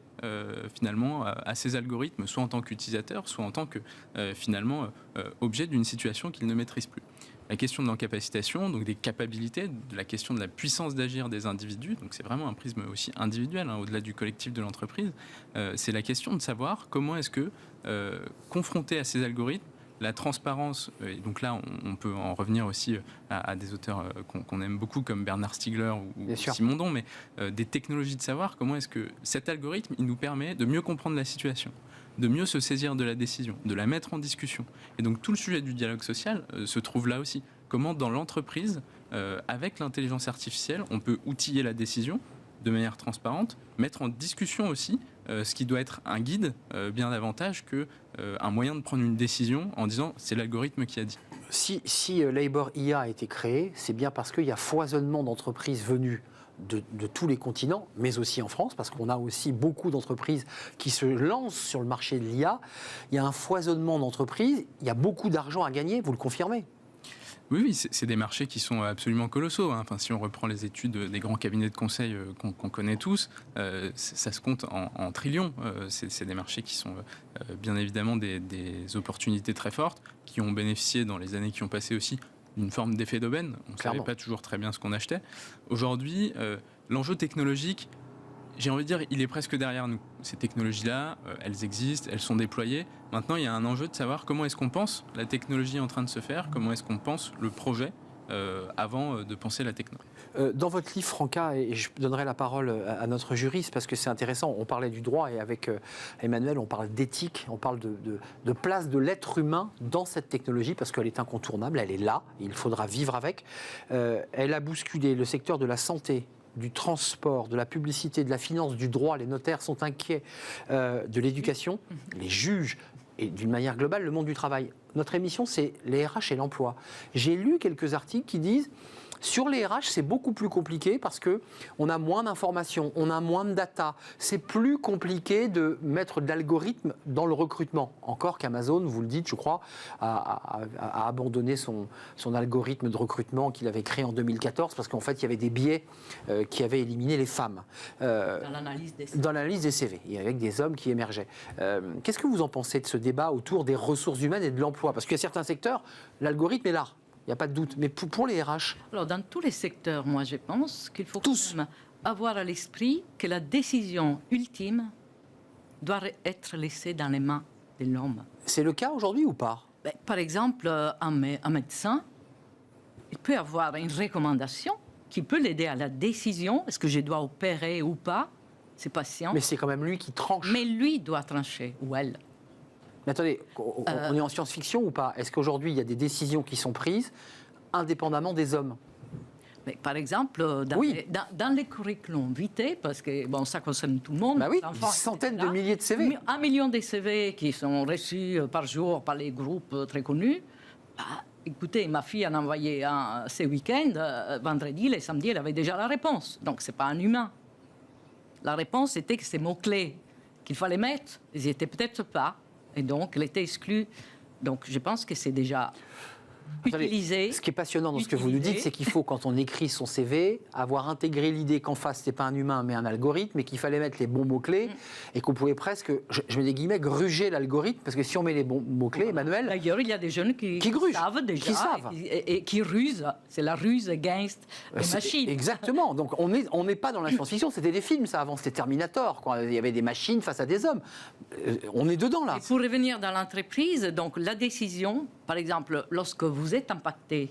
finalement à ces algorithmes, soit en tant qu'utilisateurs, soit en tant que finalement objet d'une situation qu'ils ne maîtrisent plus. La question de l'encapacitation, donc des capacités, de la question de la puissance d'agir des individus, donc c'est vraiment un prisme aussi individuel, au-delà du collectif de l'entreprise, c'est la question de savoir comment est-ce que, confronté à ces algorithmes, la transparence, et donc là on peut en revenir aussi à des auteurs qu'on aime beaucoup comme Bernard Stiegler ou Simon Don, mais des technologies de savoir, comment est-ce que cet algorithme il nous permet de mieux comprendre la situation, de mieux se saisir de la décision, de la mettre en discussion. Et donc tout le sujet du dialogue social se trouve là aussi. Comment dans l'entreprise, avec l'intelligence artificielle, on peut outiller la décision de manière transparente, mettre en discussion aussi ce qui doit être un guide bien davantage qu'un moyen de prendre une décision en disant c'est l'algorithme qui a dit. Si Labor IA a été créé, c'est bien parce qu'il y a foisonnement d'entreprises venues de tous les continents, mais aussi en France, parce qu'on a aussi beaucoup d'entreprises qui se lancent sur le marché de l'IA. Il y a un foisonnement d'entreprises, il y a beaucoup d'argent à gagner, vous le confirmez? Oui, c'est des marchés qui sont absolument colossaux. Enfin, si on reprend les études des grands cabinets de conseil qu'on connaît tous, ça se compte en trillions. C'est des marchés qui sont bien évidemment des opportunités très fortes, qui ont bénéficié dans les années qui ont passé aussi d'une forme d'effet d'aubaine. On ne savait pas toujours très bien ce qu'on achetait. Aujourd'hui, l'enjeu technologique, j'ai envie de dire, il est presque derrière nous. Ces technologies-là, elles existent, elles sont déployées. Maintenant, il y a un enjeu de savoir comment est-ce qu'on pense la technologie en train de se faire, comment est-ce qu'on pense le projet avant de penser la techno. Dans votre livre, Franca, et je donnerai la parole à notre juriste parce que c'est intéressant, on parlait du droit et avec Emmanuel, on parle d'éthique, on parle de place de l'être humain dans cette technologie parce qu'elle est incontournable, elle est là, il faudra vivre avec. Elle a bousculé le secteur de la santé, du transport, de la publicité, de la finance, du droit. Les notaires sont inquiets de l'éducation, les juges et d'une manière globale, le monde du travail. Notre émission, c'est les RH et l'emploi. J'ai lu quelques articles qui disent sur les RH, c'est beaucoup plus compliqué parce qu'on a moins d'informations, on a moins de data. C'est plus compliqué de mettre de l'algorithme dans le recrutement. Encore qu'Amazon, vous le dites, je crois, a abandonné son algorithme de recrutement qu'il avait créé en 2014 parce qu'en fait, il y avait des biais qui avaient éliminé les femmes. Dans l'analyse des CV. Dans l'analyse des CV, et avec des hommes qui émergeaient. Qu'est-ce que vous en pensez de ce débat autour des ressources humaines et de l'emploi? Parce qu'il y a certains secteurs, l'algorithme est là. Il n'y a pas de doute. Mais pour les RH? Alors, dans tous les secteurs, moi, je pense qu'il faut tous quand même avoir à l'esprit que la décision ultime doit être laissée dans les mains de l'homme. C'est le cas aujourd'hui ou pas? Par exemple, un médecin, il peut avoir une recommandation qui peut l'aider à la décision. Est-ce que je dois opérer ou pas? C'est patient. Mais c'est quand même lui qui tranche. Mais lui doit trancher, ou elle. Mais attendez, on est en science-fiction ou pas? Est-ce qu'aujourd'hui, il y a des décisions qui sont prises indépendamment des hommes? Mais par exemple, dans les curriculums vitae, parce que bon, ça concerne tout le monde. Bah oui, enfants, des centaines etc. de milliers de CV. 1 million de CV qui sont reçus par jour par les groupes très connus. Bah, écoutez, ma fille en a envoyé un ce week-end. Vendredi, le samedi, elle avait déjà la réponse. Donc, ce n'est pas un humain. La réponse était que ces mots-clés qu'il fallait mettre, ils n'étaient peut-être pas. Et donc, elle était exclue. Donc, je pense que c'est déjà utilisé. Ce qui est passionnant dans ce que vous nous dites, c'est qu'il faut, quand on écrit son CV, avoir intégré l'idée qu'en face, ce n'est pas un humain, mais un algorithme, et qu'il fallait mettre les bons mots-clés, et qu'on pouvait presque, je mets des guillemets, gruger l'algorithme, parce que si on met les bons mots-clés, Emmanuel... D'ailleurs, il y a des jeunes qui grugent, savent déjà, qui savent. Et qui rusent. C'est la ruse against les machines. Exactement. Donc, on n'est pas dans la science-fiction, c'était des films, ça, avant, c'était Terminator, quoi. Il y avait des machines face à des hommes. On est dedans, là. Et pour revenir dans l'entreprise, donc la décision, par exemple, lorsque vous vous êtes impacté,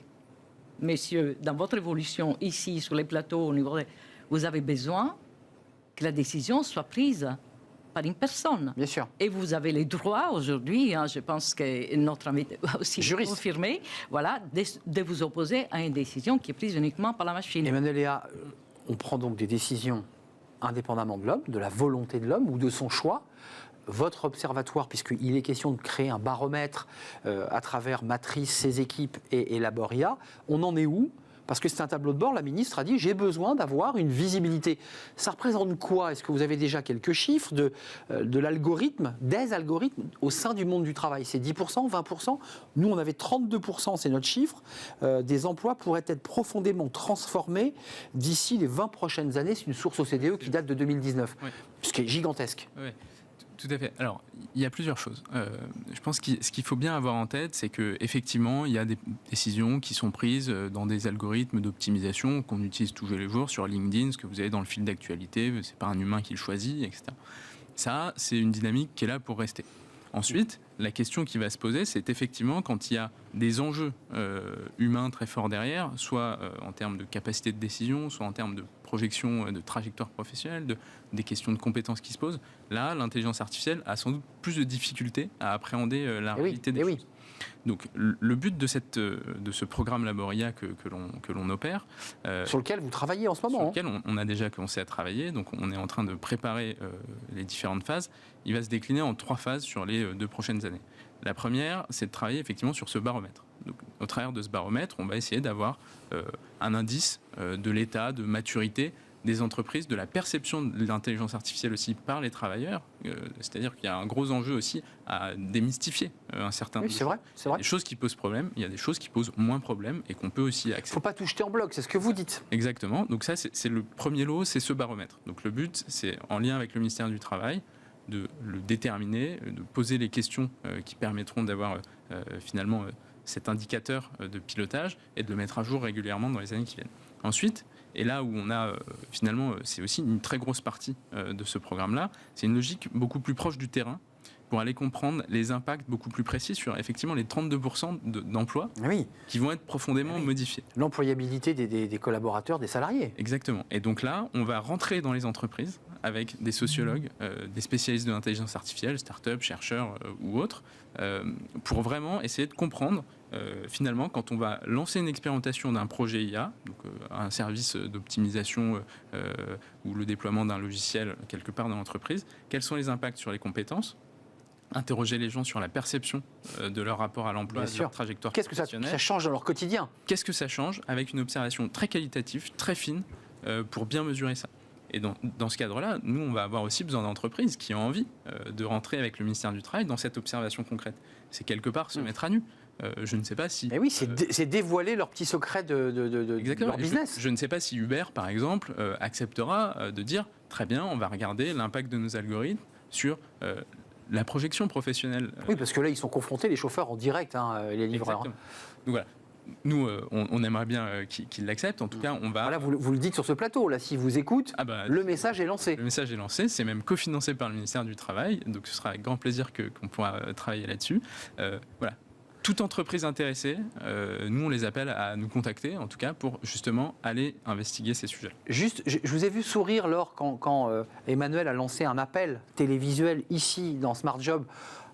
messieurs, dans votre évolution ici, sur les plateaux, au niveau vous avez besoin que la décision soit prise par une personne. Bien sûr. Et vous avez les droits aujourd'hui, je pense que notre invité va aussi Juriste. confirmer, voilà, de vous opposer à une décision qui est prise uniquement par la machine. Emmanuel Léa, on prend donc des décisions indépendamment de l'homme, de la volonté de l'homme ou de son choix. Votre observatoire, puisqu'il est question de créer un baromètre à travers Matrice, ses équipes et Laboria, on en est où ? Parce que c'est un tableau de bord, la ministre a dit « j'ai besoin d'avoir une visibilité ». Ça représente quoi ? Est-ce que vous avez déjà quelques chiffres de l'algorithme, des algorithmes au sein du monde du travail ? C'est 10%, 20% ? Nous, on avait 32%, c'est notre chiffre. Des emplois pourraient être profondément transformés d'ici les 20 prochaines années. C'est une source OCDE qui date de 2019, Oui. ce qui est gigantesque. Oui. Tout à fait. Alors, il y a plusieurs choses. Je pense que ce qu'il faut bien avoir en tête, c'est qu'effectivement, il y a des décisions qui sont prises dans des algorithmes d'optimisation qu'on utilise tous les jours sur LinkedIn, ce que vous avez dans le fil d'actualité, c'est pas un humain qui le choisit, etc. Ça, c'est une dynamique qui est là pour rester. Ensuite, la question qui va se poser, c'est effectivement quand il y a des enjeux humains très forts derrière, soit en termes de capacité de décision, soit en termes de projection de trajectoire professionnelle, des questions de compétences qui se posent. Là, l'intelligence artificielle a sans doute plus de difficultés à appréhender la réalité des choses. Donc, le but de ce programme Laboria que l'on opère... sur lequel vous travaillez en ce moment. Sur lequel on a déjà commencé à travailler. Donc, on est en train de préparer les différentes phases. Il va se décliner en 3 phases sur les 2 prochaines années. La première, c'est de travailler effectivement sur ce baromètre. Donc, au travers de ce baromètre, on va essayer d'avoir un indice de l'état de maturité des entreprises, de la perception de l'intelligence artificielle aussi par les travailleurs. C'est-à-dire qu'il y a un gros enjeu aussi à démystifier un certain nombre de choses. C'est vrai. Des choses qui posent problème, il y a des choses qui posent moins problème et qu'on peut aussi accepter. Il ne faut pas tout jeter en bloc, c'est ce que vous dites. Exactement. Donc ça, c'est le premier lot, c'est ce baromètre. Donc le but, c'est en lien avec le ministère du Travail, de le déterminer, de poser les questions qui permettront d'avoir finalement cet indicateur de pilotage et de le mettre à jour régulièrement dans les années qui viennent. Ensuite, et là où on a finalement, c'est aussi une très grosse partie de ce programme-là, c'est une logique beaucoup plus proche du terrain pour aller comprendre les impacts beaucoup plus précis sur effectivement les 32% d'emplois qui vont être profondément modifiés. L'employabilité des collaborateurs, des salariés. Exactement. Et donc là, on va rentrer dans les entreprises avec des sociologues, des spécialistes de l'intelligence artificielle, start-up, chercheurs ou autres, pour vraiment essayer de comprendre finalement, quand on va lancer une expérimentation d'un projet IA, donc un service d'optimisation ou le déploiement d'un logiciel quelque part dans l'entreprise, quels sont les impacts sur les compétences, interroger les gens sur la perception de leur rapport à l'emploi, de leur trajectoire professionnelle. Qu'est-ce que ça change dans leur quotidien ? Qu'est-ce que ça change avec une observation très qualitative, très fine, pour bien mesurer ça. Et dans ce cadre-là, nous, on va avoir aussi besoin d'entreprises qui ont envie de rentrer avec le ministère du Travail dans cette observation concrète. C'est quelque part se mettre à nu. Je ne sais pas si... Mais oui, c'est dévoiler leurs petits secrets de leur business. Je ne sais pas si Uber, par exemple, acceptera de dire « Très bien, on va regarder l'impact de nos algorithmes sur la projection professionnelle. » Oui, parce que là, ils sont confrontés, les chauffeurs, en direct, les livreurs. Exactement. Donc voilà. Nous, on aimerait bien qu'ils l'acceptent. En tout cas, on va... Voilà, vous le dites sur ce plateau. Là, s'ils vous écoutent, le message est lancé. Le message est lancé. C'est même cofinancé par le ministère du Travail. Donc, ce sera avec grand plaisir qu'on pourra travailler là-dessus. Voilà. Toute entreprise intéressée, nous, on les appelle à nous contacter, en tout cas, pour justement aller investiguer ces sujets. Juste, je vous ai vu sourire quand Emmanuel a lancé un appel télévisuel ici, dans Smart Job,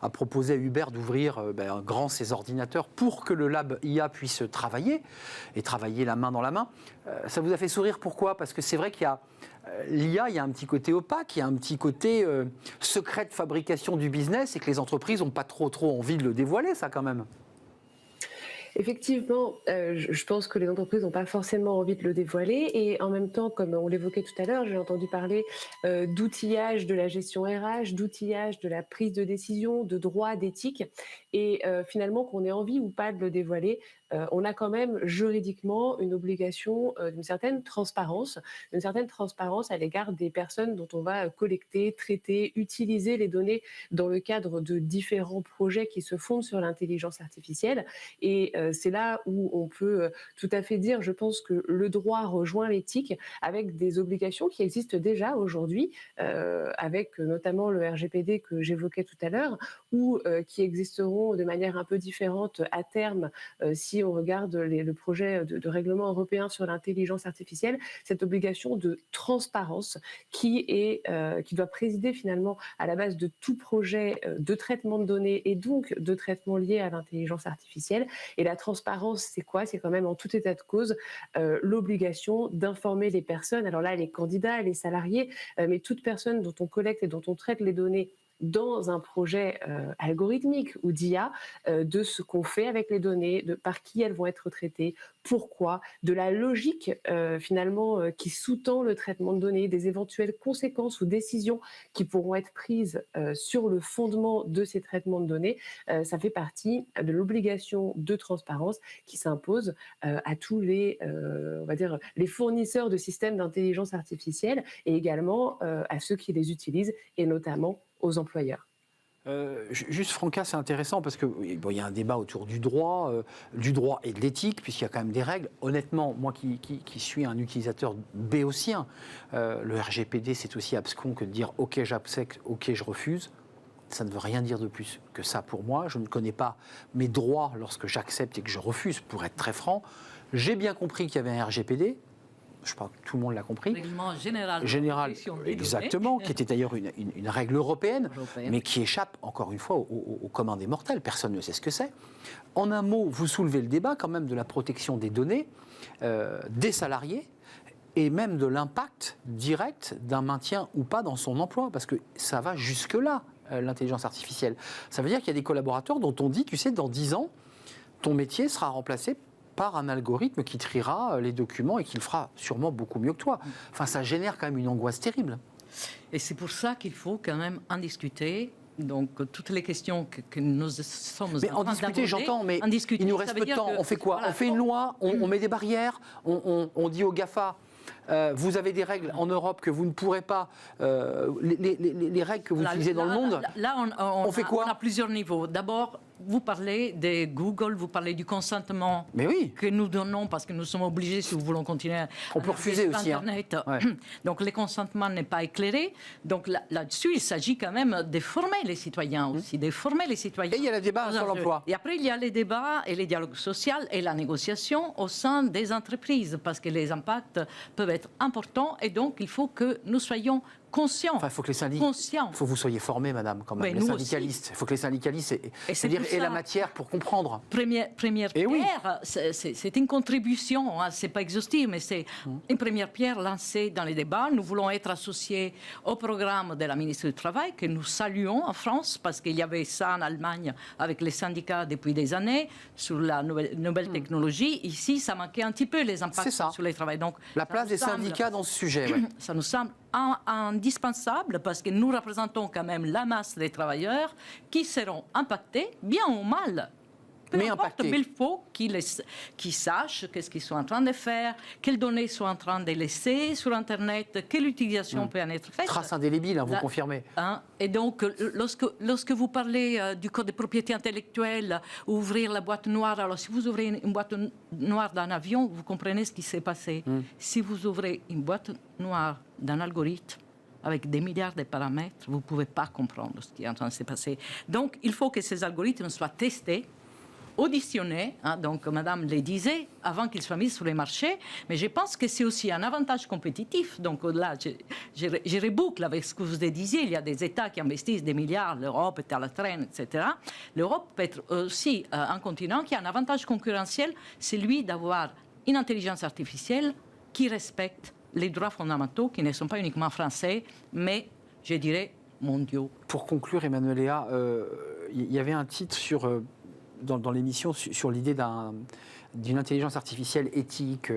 a proposé à Uber d'ouvrir grand ses ordinateurs pour que le lab IA puisse travailler, et travailler la main dans la main. Ça vous a fait sourire, pourquoi ? Parce que c'est vrai qu'il y a l'IA, il y a un petit côté opaque, il y a un petit côté secret de fabrication du business, et que les entreprises n'ont pas trop envie de le dévoiler, ça, quand même. Effectivement, je pense que les entreprises n'ont pas forcément envie de le dévoiler, et en même temps, comme on l'évoquait tout à l'heure, j'ai entendu parler d'outillage de la gestion RH, d'outillage de la prise de décision, de droit, d'éthique, et finalement, qu'on ait envie ou pas de le dévoiler, on a quand même juridiquement une obligation d'une certaine transparence à l'égard des personnes dont on va collecter, traiter, utiliser les données dans le cadre de différents projets qui se fondent sur l'intelligence artificielle. Et c'est là où on peut tout à fait dire, je pense que le droit rejoint l'éthique, avec des obligations qui existent déjà aujourd'hui, avec notamment le RGPD que j'évoquais tout à l'heure, ou qui existeront de manière un peu différente à terme si si on regarde le projet de règlement européen sur l'intelligence artificielle, cette obligation de transparence qui doit présider finalement à la base de tout projet de traitement de données et donc de traitement lié à l'intelligence artificielle. Et la transparence, c'est quoi? C'est quand même en tout état de cause l'obligation d'informer les personnes, alors là les candidats, les salariés, mais toute personne dont on collecte et dont on traite les données dans un projet algorithmique ou d'IA, de ce qu'on fait avec les données, de par qui elles vont être traitées, pourquoi, de la logique finalement qui sous-tend le traitement de données, des éventuelles conséquences ou décisions qui pourront être prises sur le fondement de ces traitements de données. Ça fait partie de l'obligation de transparence qui s'impose à tous les, on va dire, les fournisseurs de systèmes d'intelligence artificielle et également à ceux qui les utilisent et notamment aux employeurs. Juste Franca, c'est intéressant parce que bon, y a un débat autour du droit et de l'éthique, puisqu'il y a quand même des règles. Honnêtement, moi qui suis un utilisateur béotien, le RGPD, c'est aussi abscon que de dire « ok, j'accepte, ok, je refuse ». Ça ne veut rien dire de plus que ça pour moi. Je ne connais pas mes droits lorsque j'accepte et que je refuse, pour être très franc. J'ai bien compris qu'il y avait un RGPD. Je crois que tout le monde l'a compris. Règlement général, exactement, qui était d'ailleurs une règle européenne, mais qui échappe, encore une fois, au commun des mortels. Personne ne sait ce que c'est. En un mot, vous soulevez le débat quand même de la protection des données, des salariés, et même de l'impact direct d'un maintien ou pas dans son emploi, parce que ça va jusque-là, l'intelligence artificielle. Ça veut dire qu'il y a des collaborateurs dont on dit, tu sais, dans 10 ans, ton métier sera remplacé par un algorithme qui triera les documents et qui le fera sûrement beaucoup mieux que toi. Enfin, ça génère quand même une angoisse terrible. Et c'est pour ça qu'il faut quand même en discuter. Donc, toutes les questions que nous sommes mais en discuter, j'entends, mais il nous reste peu de temps. On fait quoi? Voilà, on fait une loi, on met des barrières, on dit aux GAFA, vous avez des règles en Europe que vous ne pourrez pas, les règles que vous utilisez dans le monde. Là, on fait quoi? On a plusieurs niveaux. D'abord, vous parlez de Google, vous parlez du consentement que nous donnons parce que nous sommes obligés, si nous voulons continuer. On peut refuser aussi. Internet. Ouais. Donc, le consentement n'est pas éclairé. Donc, là-dessus, il s'agit quand même de former les citoyens aussi, de former les citoyens. Et il y a le débat sur l'emploi. Et après, il y a les débats et les dialogues sociaux et la négociation au sein des entreprises parce que les impacts peuvent être importants et donc il faut que nous soyons conscients. Enfin, il faut que les syndicats. Il faut que vous soyez formés, madame, quand même. Les syndicalistes. Il faut que les syndicalistes aient la matière pour comprendre. Première pierre, c'est une contribution. Hein, c'est pas exhaustif, mais c'est une première pierre lancée dans les débats. Nous voulons être associés au programme de la ministre du Travail que nous saluons en France parce qu'il y avait ça en Allemagne avec les syndicats depuis des années sur la nouvelle technologie. Ici, ça manquait un petit peu les impacts sur les travailleurs. Donc, la place des syndicats dans ce sujet. Ça nous semble indispensable parce que nous représentons quand même la masse des travailleurs qui seront impactés, bien ou mal. Mais il faut qu'ils sachent qu'est-ce qu'ils sont en train de faire, quelles données sont en train de laisser sur Internet, quelle utilisation peut en être faite. Trace indélébile, vous confirmez. Et donc, lorsque vous parlez du code de propriété intellectuelle, ouvrir la boîte noire, alors si vous ouvrez une boîte noire d'un avion, vous comprenez ce qui s'est passé. Si vous ouvrez une boîte noire d'un algorithme, avec des milliards de paramètres, vous ne pouvez pas comprendre ce qui est en train de se passer. Donc, il faut que ces algorithmes soient testés, auditionnés, donc Madame le disait, avant qu'ils soient mis sur les marchés, mais je pense que c'est aussi un avantage compétitif. Donc là, je reboucle avec ce que vous disiez, il y a des États qui investissent des milliards, l'Europe est à la traîne, etc. L'Europe peut être aussi un continent qui a un avantage concurrentiel, c'est celui d'avoir une intelligence artificielle qui respecte les droits fondamentaux, qui ne sont pas uniquement français, mais, je dirais, mondiaux. Pour conclure, Emmanuel Léa, il y avait un titre dans l'émission sur l'idée d'une intelligence artificielle éthique,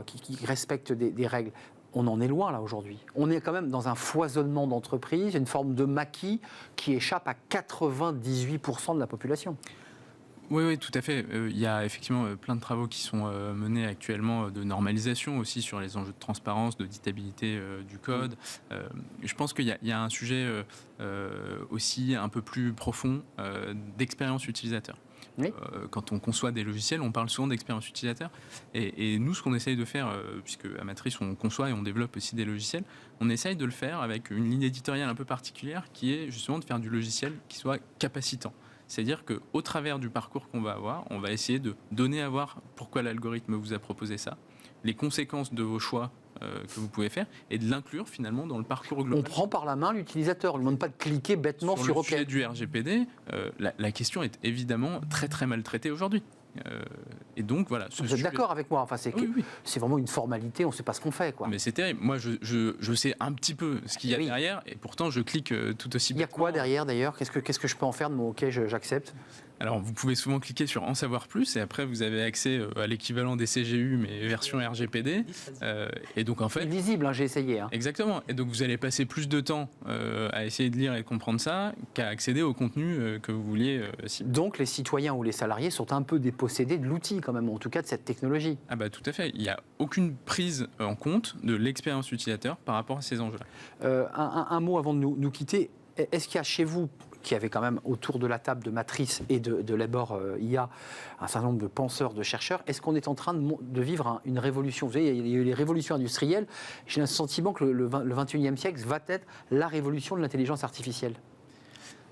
qui respecte des règles. On en est loin, là, aujourd'hui. On est quand même dans un foisonnement d'entreprises, une forme de maquis qui échappe à 98% de la population. Oui, tout à fait. Il y a effectivement plein de travaux qui sont menés actuellement de normalisation aussi sur les enjeux de transparence, d'auditabilité du code. Je pense qu'il y a un sujet aussi un peu plus profond d'expérience utilisateur. Oui. Quand on conçoit des logiciels, on parle souvent d'expérience utilisateur. Et nous, ce qu'on essaye de faire, puisque à Matrice, on conçoit et on développe aussi des logiciels, on essaye de le faire avec une ligne éditoriale un peu particulière qui est justement de faire du logiciel qui soit capacitant. C'est-à-dire qu'au travers du parcours qu'on va avoir, on va essayer de donner à voir pourquoi l'algorithme vous a proposé ça, les conséquences de vos choix que vous pouvez faire, et de l'inclure finalement dans le parcours global. On prend par la main l'utilisateur, on ne demande pas de cliquer bêtement sur OK. Sur le sujet du RGPD, la question est évidemment très très mal traitée aujourd'hui. Et donc voilà. Vous êtes d'accord avec moi, enfin, Oui. c'est vraiment une formalité, on ne sait pas ce qu'on fait, quoi. Mais c'est terrible. Moi, je sais un petit peu ce qu'il y a derrière, et pourtant je clique tout aussi. Il y a quoi derrière d'ailleurs ? Qu'est-ce que je peux en faire de mon OK, j'accepte ? Alors, vous pouvez souvent cliquer sur En savoir plus, et après vous avez accès à l'équivalent des CGU, mais version RGPD. Et donc en fait, illisible, hein, j'ai essayé. Exactement. Et donc vous allez passer plus de temps à essayer de lire et de comprendre ça qu'à accéder au contenu que vous vouliez cibler. Donc les citoyens ou les salariés sont un peu dépossédés de l'outil quand même, en tout cas de cette technologie. Ah bah tout à fait. Il n'y a aucune prise en compte de l'expérience utilisateur par rapport à ces enjeux-là. Un mot avant de nous quitter. Est-ce qu'il y a chez vous, qui avait quand même autour de la table de Matrice et de Labor IA un certain nombre de penseurs, de chercheurs, est-ce qu'on est en train de vivre une révolution ? Vous savez, il y a eu les révolutions industrielles. J'ai le sentiment que le 21e siècle va être la révolution de l'intelligence artificielle.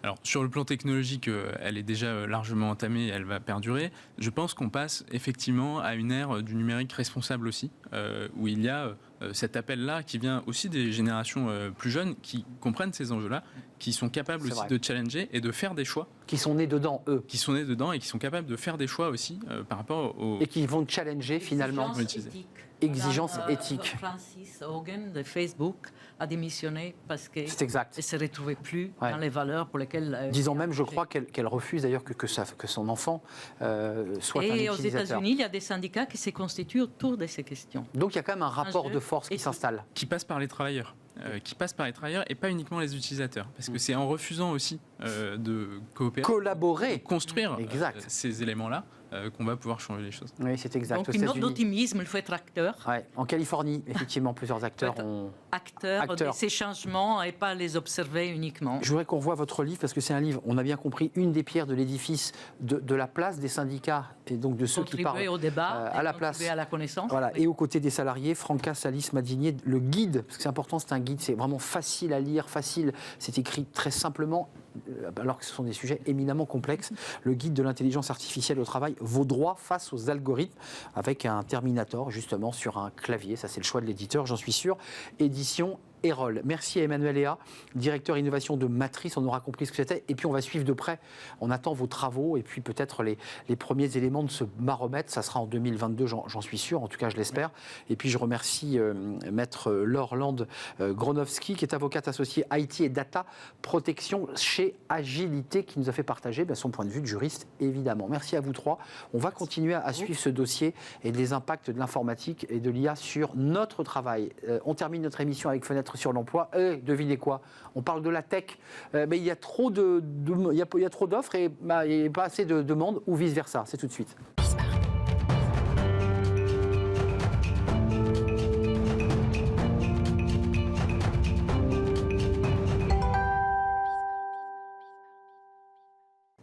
Alors, sur le plan technologique, elle est déjà largement entamée et elle va perdurer. Je pense qu'on passe effectivement à une ère du numérique responsable aussi, où il y a cet appel-là qui vient aussi des générations plus jeunes qui comprennent ces enjeux-là, qui sont capables aussi de challenger et de faire des choix. Qui sont nés dedans, eux. Qui sont nés dedans et qui sont capables de faire des choix aussi par rapport aux... Et qui vont challenger finalement. Exigence éthique. Francis Hogan de Facebook a démissionné parce qu'elle ne se retrouvait plus dans les valeurs pour lesquelles... Disons même, je crois, qu'elle refuse d'ailleurs que son enfant soit un utilisateur. Et aux États-Unis, il y a des syndicats qui se constituent autour de ces questions. Donc il y a quand même un rapport de force qui s'installe. Qui passe par les travailleurs. Et pas uniquement les utilisateurs. Parce que c'est en refusant aussi de coopérer, collaborer, de construire ces éléments-là qu'on va pouvoir changer les choses. Oui, c'est exact. Donc une note d'optimisme, il faut être acteur. Ouais. En Californie, effectivement, plusieurs acteurs ont... Acteurs de ces changements et pas les observer uniquement. Je voudrais qu'on revoie votre livre, parce que c'est un livre, on a bien compris, une des pierres de l'édifice de la place des syndicats, et donc de ceux qui parlent au débat, à la place, à la connaissance. Voilà, et aux côtés des salariés, Franca Salis Madinier, le guide, parce que c'est important, c'est un guide, c'est vraiment facile à lire, c'est écrit très simplement, alors que ce sont des sujets éminemment complexes. Le guide de l'intelligence artificielle au travail, vos droits face aux algorithmes, avec un Terminator justement sur un clavier. Ça, c'est le choix de l'éditeur, j'en suis sûr. Édition Erol. Merci à Emmanuel Léa, directeur innovation de Matrice. On aura compris ce que c'était. Et puis, on va suivre de près. On attend vos travaux et puis peut-être les premiers éléments de ce baromètre. Ça sera en 2022, j'en suis sûr. En tout cas, je l'espère. Et puis, je remercie Maître Laure Land Gronowski, qui est avocate associée IT et Data Protection chez Agilité, qui nous a fait partager son point de vue de juriste, évidemment. Merci à vous trois. On va continuer à suivre ce dossier et les impacts de l'informatique et de l'IA sur notre travail. On termine notre émission avec Fenêtre sur l'emploi. Devinez quoi ? On parle de la tech. Mais il y a trop d'offres et il n'y a pas assez de demandes ou vice-versa. C'est tout de suite.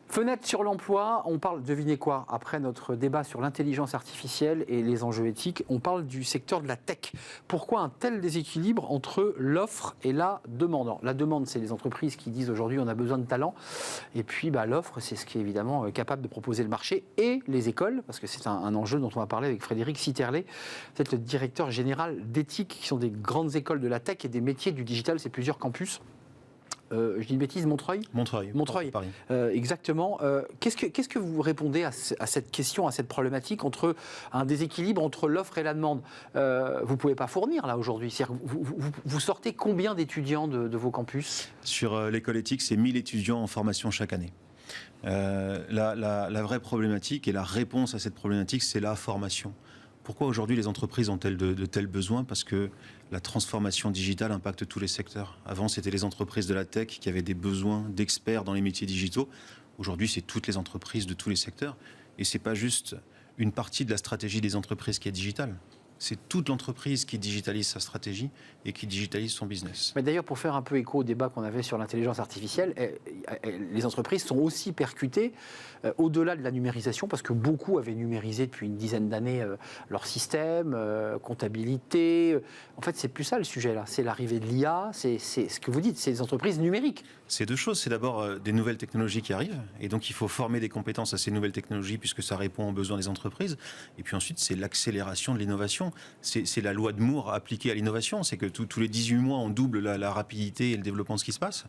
Fenêtre sur l'emploi, on parle, devinez quoi, après notre débat sur l'intelligence artificielle et les enjeux éthiques, on parle du secteur de la tech. Pourquoi un tel déséquilibre entre l'offre et la demande ? Alors, la demande, c'est les entreprises qui disent aujourd'hui on a besoin de talent, et puis l'offre, c'est ce qui est évidemment capable de proposer le marché, et les écoles, parce que c'est un enjeu dont on va parler avec Frédéric Sitterlé, peut-être le directeur général d'éthique, qui sont des grandes écoles de la tech et des métiers du digital, c'est plusieurs campus. Je dis une bêtise, Montreuil, Paris. Exactement. Qu'est-ce que vous répondez à cette question, à cette problématique entre un déséquilibre entre l'offre et la demande ? Vous ne pouvez pas fournir là aujourd'hui. Vous sortez combien d'étudiants de vos campus ? Sur l'école éthique, c'est 1000 étudiants en formation chaque année. La vraie problématique et la réponse à cette problématique, c'est la formation. Pourquoi aujourd'hui les entreprises ont-elles de tels besoins ? Parce que la transformation digitale impacte tous les secteurs. Avant, c'était les entreprises de la tech qui avaient des besoins d'experts dans les métiers digitaux. Aujourd'hui, c'est toutes les entreprises de tous les secteurs. Et ce n'est pas juste une partie de la stratégie des entreprises qui est digitale. C'est toute l'entreprise qui digitalise sa stratégie et qui digitalise son business. Mais d'ailleurs, pour faire un peu écho au débat qu'on avait sur l'intelligence artificielle, les entreprises sont aussi percutées au-delà de la numérisation, parce que beaucoup avaient numérisé depuis une dizaine d'années leur système, comptabilité. En fait, c'est plus ça le sujet là. C'est l'arrivée de l'IA, c'est ce que vous dites, c'est les entreprises numériques. C'est deux choses. C'est d'abord des nouvelles technologies qui arrivent, et donc il faut former des compétences à ces nouvelles technologies puisque ça répond aux besoins des entreprises. Et puis ensuite, c'est l'accélération de l'innovation. C'est la loi de Moore appliquée à l'innovation. C'est que tous les 18 mois, on double la rapidité et le développement de ce qui se passe.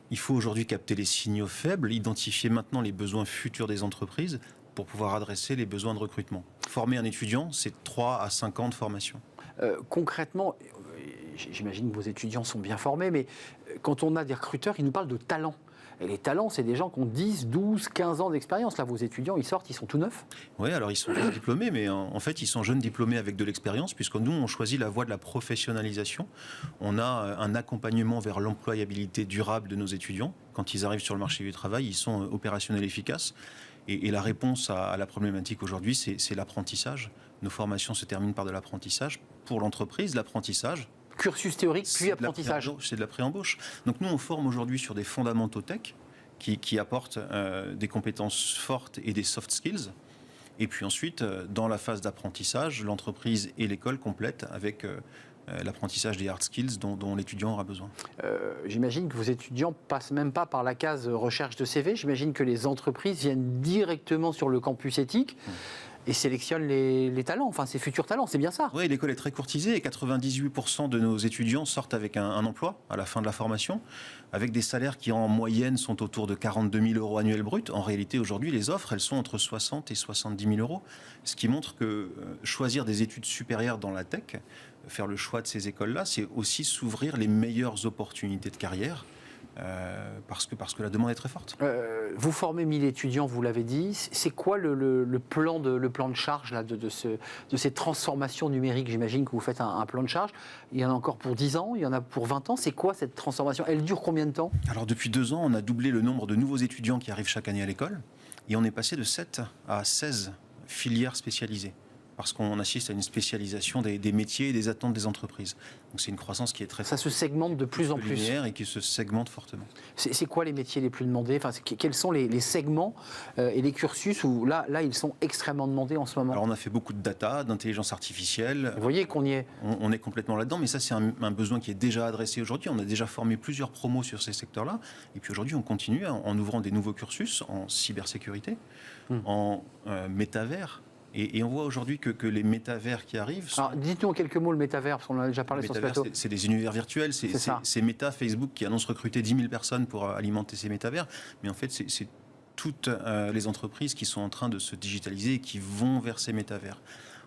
Il faut aujourd'hui capter les signaux faibles, identifier maintenant les besoins futurs des entreprises pour pouvoir adresser les besoins de recrutement. Former un étudiant, c'est 3 à 5 ans de formation. Concrètement, j'imagine que vos étudiants sont bien formés, mais quand on a des recruteurs, ils nous parlent de talent. Et les talents, c'est des gens qui ont 10, 12, 15 ans d'expérience. Là, vos étudiants, ils sortent, ils sont tout neufs. Oui, alors ils sont jeunes diplômés, mais en fait, ils sont jeunes diplômés avec de l'expérience, puisque nous, on choisit la voie de la professionnalisation. On a un accompagnement vers l'employabilité durable de nos étudiants. Quand ils arrivent sur le marché du travail, ils sont opérationnels efficaces. Et la réponse à la problématique aujourd'hui, c'est l'apprentissage. Nos formations se terminent par de l'apprentissage. Pour l'entreprise, l'apprentissage, cursus théorique, puis apprentissage. C'est de la pré-embauche. Donc nous, on forme aujourd'hui sur des fondamentaux tech qui apportent des compétences fortes et des soft skills. Et puis ensuite, dans la phase d'apprentissage, l'entreprise et l'école complètent avec l'apprentissage des hard skills dont l'étudiant aura besoin. J'imagine que vos étudiants passent même pas par la case recherche de CV. J'imagine que les entreprises viennent directement sur le campus éthique. Et sélectionne les talents, enfin ces futurs talents, c'est bien ça. Oui, l'école est très courtisée et 98% de nos étudiants sortent avec un emploi à la fin de la formation, avec des salaires qui en moyenne sont autour de 42 000 euros annuels bruts. En réalité, aujourd'hui, les offres, elles sont entre 60 et 70 000 euros, ce qui montre que choisir des études supérieures dans la tech, faire le choix de ces écoles-là, c'est aussi s'ouvrir les meilleures opportunités de carrière. Parce que la demande est très forte. Vous formez 1000 étudiants, vous l'avez dit. C'est quoi le plan de charge là, de ces transformations numériques? J'imagine que vous faites un plan de charge. Il y en a encore pour 10 ans, il y en a pour 20 ans. C'est quoi cette transformation? Elle dure combien de temps? Alors depuis 2 ans, on a doublé le nombre de nouveaux étudiants qui arrivent chaque année à l'école. Et on est passé de 7 à 16 filières spécialisées. Parce qu'on assiste à une spécialisation des métiers et des attentes des entreprises. Donc c'est une croissance qui est très... Ça se segmente de plus en plus. Et qui se segmente fortement. C'est quoi les métiers les plus demandés? Enfin, quels sont les segments et les cursus où là, ils sont extrêmement demandés en ce moment? Alors on a fait beaucoup de data, d'intelligence artificielle. Vous voyez qu'on y est. On est complètement là-dedans, mais ça c'est un besoin qui est déjà adressé aujourd'hui. On a déjà formé plusieurs promos sur ces secteurs-là. Et puis aujourd'hui, on continue en ouvrant des nouveaux cursus en cybersécurité, en métavers. Et on voit aujourd'hui que les métavers qui arrivent... Alors, dites-nous en quelques mots le métavers, parce qu'on en a déjà parlé sur ce plateau. C'est des univers virtuels, c'est Meta, Facebook qui annonce recruter 10 000 personnes pour alimenter ces métavers. Mais en fait, c'est toutes les entreprises qui sont en train de se digitaliser et qui vont vers ces métavers.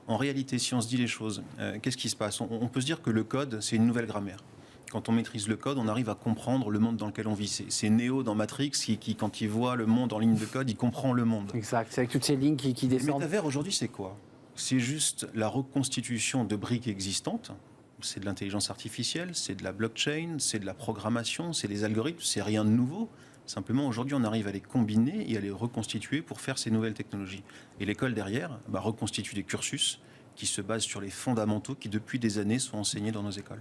En réalité, si on se dit les choses, qu'est-ce qui se passe? On peut se dire que le code, c'est une nouvelle grammaire. Quand on maîtrise le code, on arrive à comprendre le monde dans lequel on vit. C'est Neo dans Matrix qui, quand il voit le monde en ligne de code, il comprend le monde. Exact, c'est avec toutes ces lignes qui descendent. Le métavers, aujourd'hui, c'est quoi? C'est juste la reconstitution de briques existantes. C'est de l'intelligence artificielle, c'est de la blockchain, c'est de la programmation, c'est des algorithmes, c'est rien de nouveau. Simplement, aujourd'hui, on arrive à les combiner et à les reconstituer pour faire ces nouvelles technologies. Et l'école, derrière, reconstitue des cursus qui se basent sur les fondamentaux qui, depuis des années, sont enseignés dans nos écoles.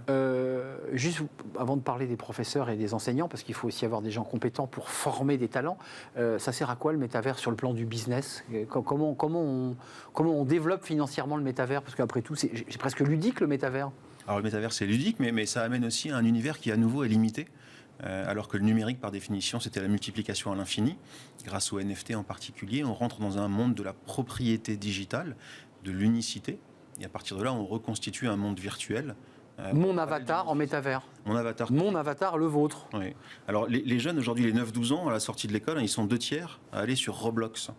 Juste avant de parler des professeurs et des enseignants, parce qu'il faut aussi avoir des gens compétents pour former des talents, ça sert à quoi le métavers sur le plan du business? Comment on développe financièrement le métavers? Parce qu'après tout, c'est presque ludique le métavers. Alors le métavers, c'est ludique, mais ça amène aussi à un univers qui, à nouveau, est limité. Alors que le numérique, par définition, c'était la multiplication à l'infini. Grâce au NFT en particulier, on rentre dans un monde de la propriété digitale, de l'unicité. Et à partir de là, on reconstitue un monde virtuel. Mon avatar en métavers. Mon avatar. Mon avatar, le vôtre. Oui. Alors, les jeunes, aujourd'hui, les 9-12 ans, à la sortie de l'école, ils sont 2/3 à aller sur Roblox.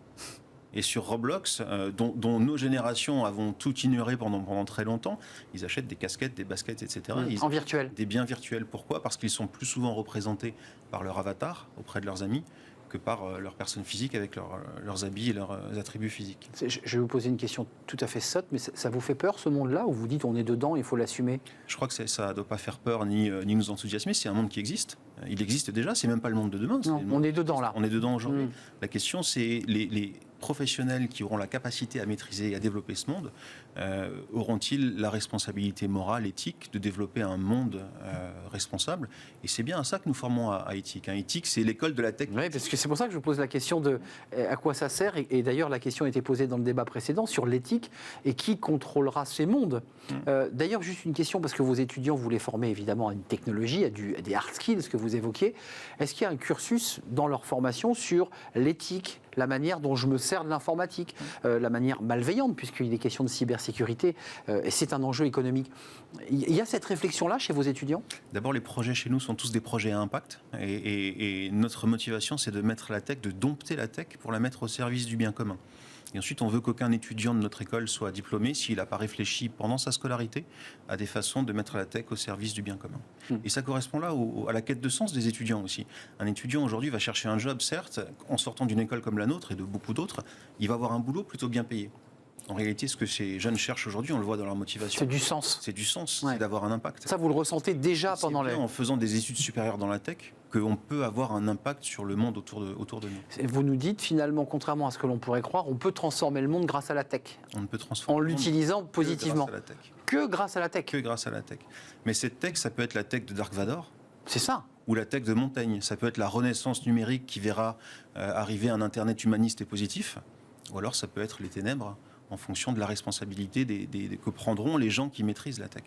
Et sur Roblox, dont nos générations avons tout ignoré pendant très longtemps, ils achètent des casquettes, des baskets, etc. En virtuel. Des biens virtuels. Pourquoi? Parce qu'ils sont plus souvent représentés par leur avatar auprès de leurs amis que par leur personne physique avec leurs habits et leurs attributs physiques. Je vais vous poser une question tout à fait sotte, mais ça vous fait peur ce monde-là, ou vous dites on est dedans, il faut l'assumer? Je crois que ça ne doit pas faire peur ni nous enthousiasmer, c'est un monde qui existe. Il existe déjà, c'est même pas le monde de demain. Non, on est dedans là. On est dedans aujourd'hui. La question c'est professionnels qui auront la capacité à maîtriser et à développer ce monde auront-ils la responsabilité morale, éthique de développer un monde responsable? Et c'est bien à ça que nous formons à Ethic. Ethic, c'est l'école de la tech. Oui, parce que c'est pour ça que je vous pose la question de à quoi ça sert. Et d'ailleurs, la question a été posée dans le débat précédent sur l'éthique et qui contrôlera ces mondes. D'ailleurs, juste une question, parce que vos étudiants, vous les formez évidemment à une technologie, à des hard skills que vous évoquiez. Est-ce qu'il y a un cursus dans leur formation sur l'éthique, la manière dont je me sers de l'informatique, la manière malveillante, puisqu'il est question de cybersécurité, et c'est un enjeu économique. Il y a cette réflexion-là chez vos étudiants? D'abord, les projets chez nous sont tous des projets à impact, et notre motivation, c'est de mettre la tech, de dompter la tech pour la mettre au service du bien commun. Et ensuite, on veut qu'aucun étudiant de notre école soit diplômé s'il n'a pas réfléchi pendant sa scolarité à des façons de mettre la tech au service du bien commun. Et ça correspond là à la quête de sens des étudiants aussi. Un étudiant aujourd'hui va chercher un job, certes, en sortant d'une école comme la nôtre et de beaucoup d'autres, il va avoir un boulot plutôt bien payé. En réalité, ce que ces jeunes cherchent aujourd'hui, on le voit dans leur motivation. C'est du sens. C'est du sens, Ouais. c'est d'avoir un impact. Ça, vous le ressentez déjà pendant en faisant des études supérieures dans la tech qu'on peut avoir un impact sur le monde autour de nous. Vous nous dites, finalement, contrairement à ce que l'on pourrait croire, on peut transformer le monde grâce à la tech. On ne peut transformer En le monde l'utilisant positivement. que grâce à la tech. Que grâce à la tech. Mais cette tech, ça peut être la tech de Dark Vador. C'est ça. Ou la tech de Montaigne. Ça peut être la renaissance numérique qui verra arriver un Internet humaniste et positif. Ou alors ça peut être les ténèbres, en fonction de la responsabilité que prendront les gens qui maîtrisent la tech.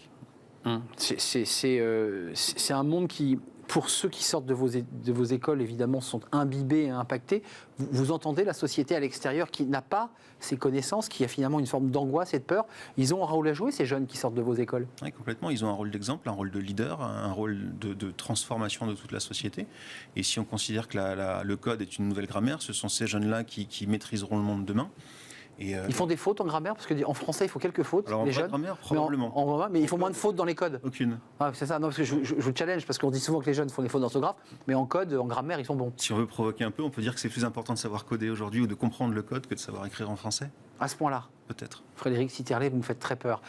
C'est un monde qui, pour ceux qui sortent de vos écoles, évidemment, sont imbibés et impactés. Vous entendez la société à l'extérieur qui n'a pas ces connaissances, qui a finalement une forme d'angoisse et de peur. Ils ont un rôle à jouer, ces jeunes qui sortent de vos écoles? Oui, complètement. Ils ont un rôle d'exemple, un rôle de leader, un rôle de transformation de toute la société. Et si on considère que le code est une nouvelle grammaire, ce sont ces jeunes-là qui maîtriseront le monde demain. Ils font des fautes en grammaire, parce qu'en français, il faut quelques fautes, alors, les jeunes. Grammaire, probablement. Mais ils font moins de fautes dans les codes. Aucune. Ah, c'est ça, non, parce que je vous challenge, parce qu'on dit souvent que les jeunes font des fautes d'orthographe, mais en code, en grammaire, ils sont bons. Si on veut provoquer un peu, on peut dire que c'est plus important de savoir coder aujourd'hui ou de comprendre le code que de savoir écrire en français. À ce point-là? Peut-être. Frédéric Sitterlé, vous me faites très peur.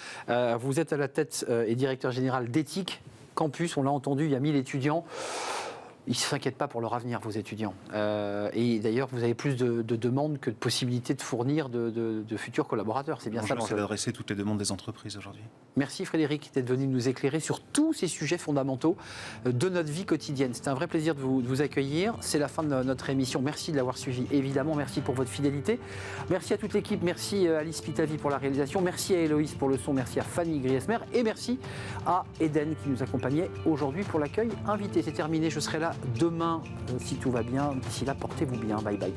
Vous êtes à la tête et directeur général d'Ethic Campus, on l'a entendu, il y a 1000 étudiants. Ils ne s'inquiètent pas pour leur avenir, vos étudiants. Et d'ailleurs, vous avez plus de demandes que de possibilités de fournir de futurs collaborateurs. C'est bien ça. C'est d'adresser toutes les demandes des entreprises aujourd'hui. Merci Frédéric d'être venu nous éclairer sur tous ces sujets fondamentaux de notre vie quotidienne. C'était un vrai plaisir de vous accueillir. C'est la fin de notre émission. Merci de l'avoir suivi. Évidemment, merci pour votre fidélité. Merci à toute l'équipe. Merci à Alice Pitavi pour la réalisation. Merci à Héloïse pour le son. Merci à Fanny Griesmer. Et merci à Eden qui nous accompagnait aujourd'hui pour l'accueil invité. C'est terminé. Je serai là demain si tout va bien. D'ici là, portez-vous bien. Bye bye.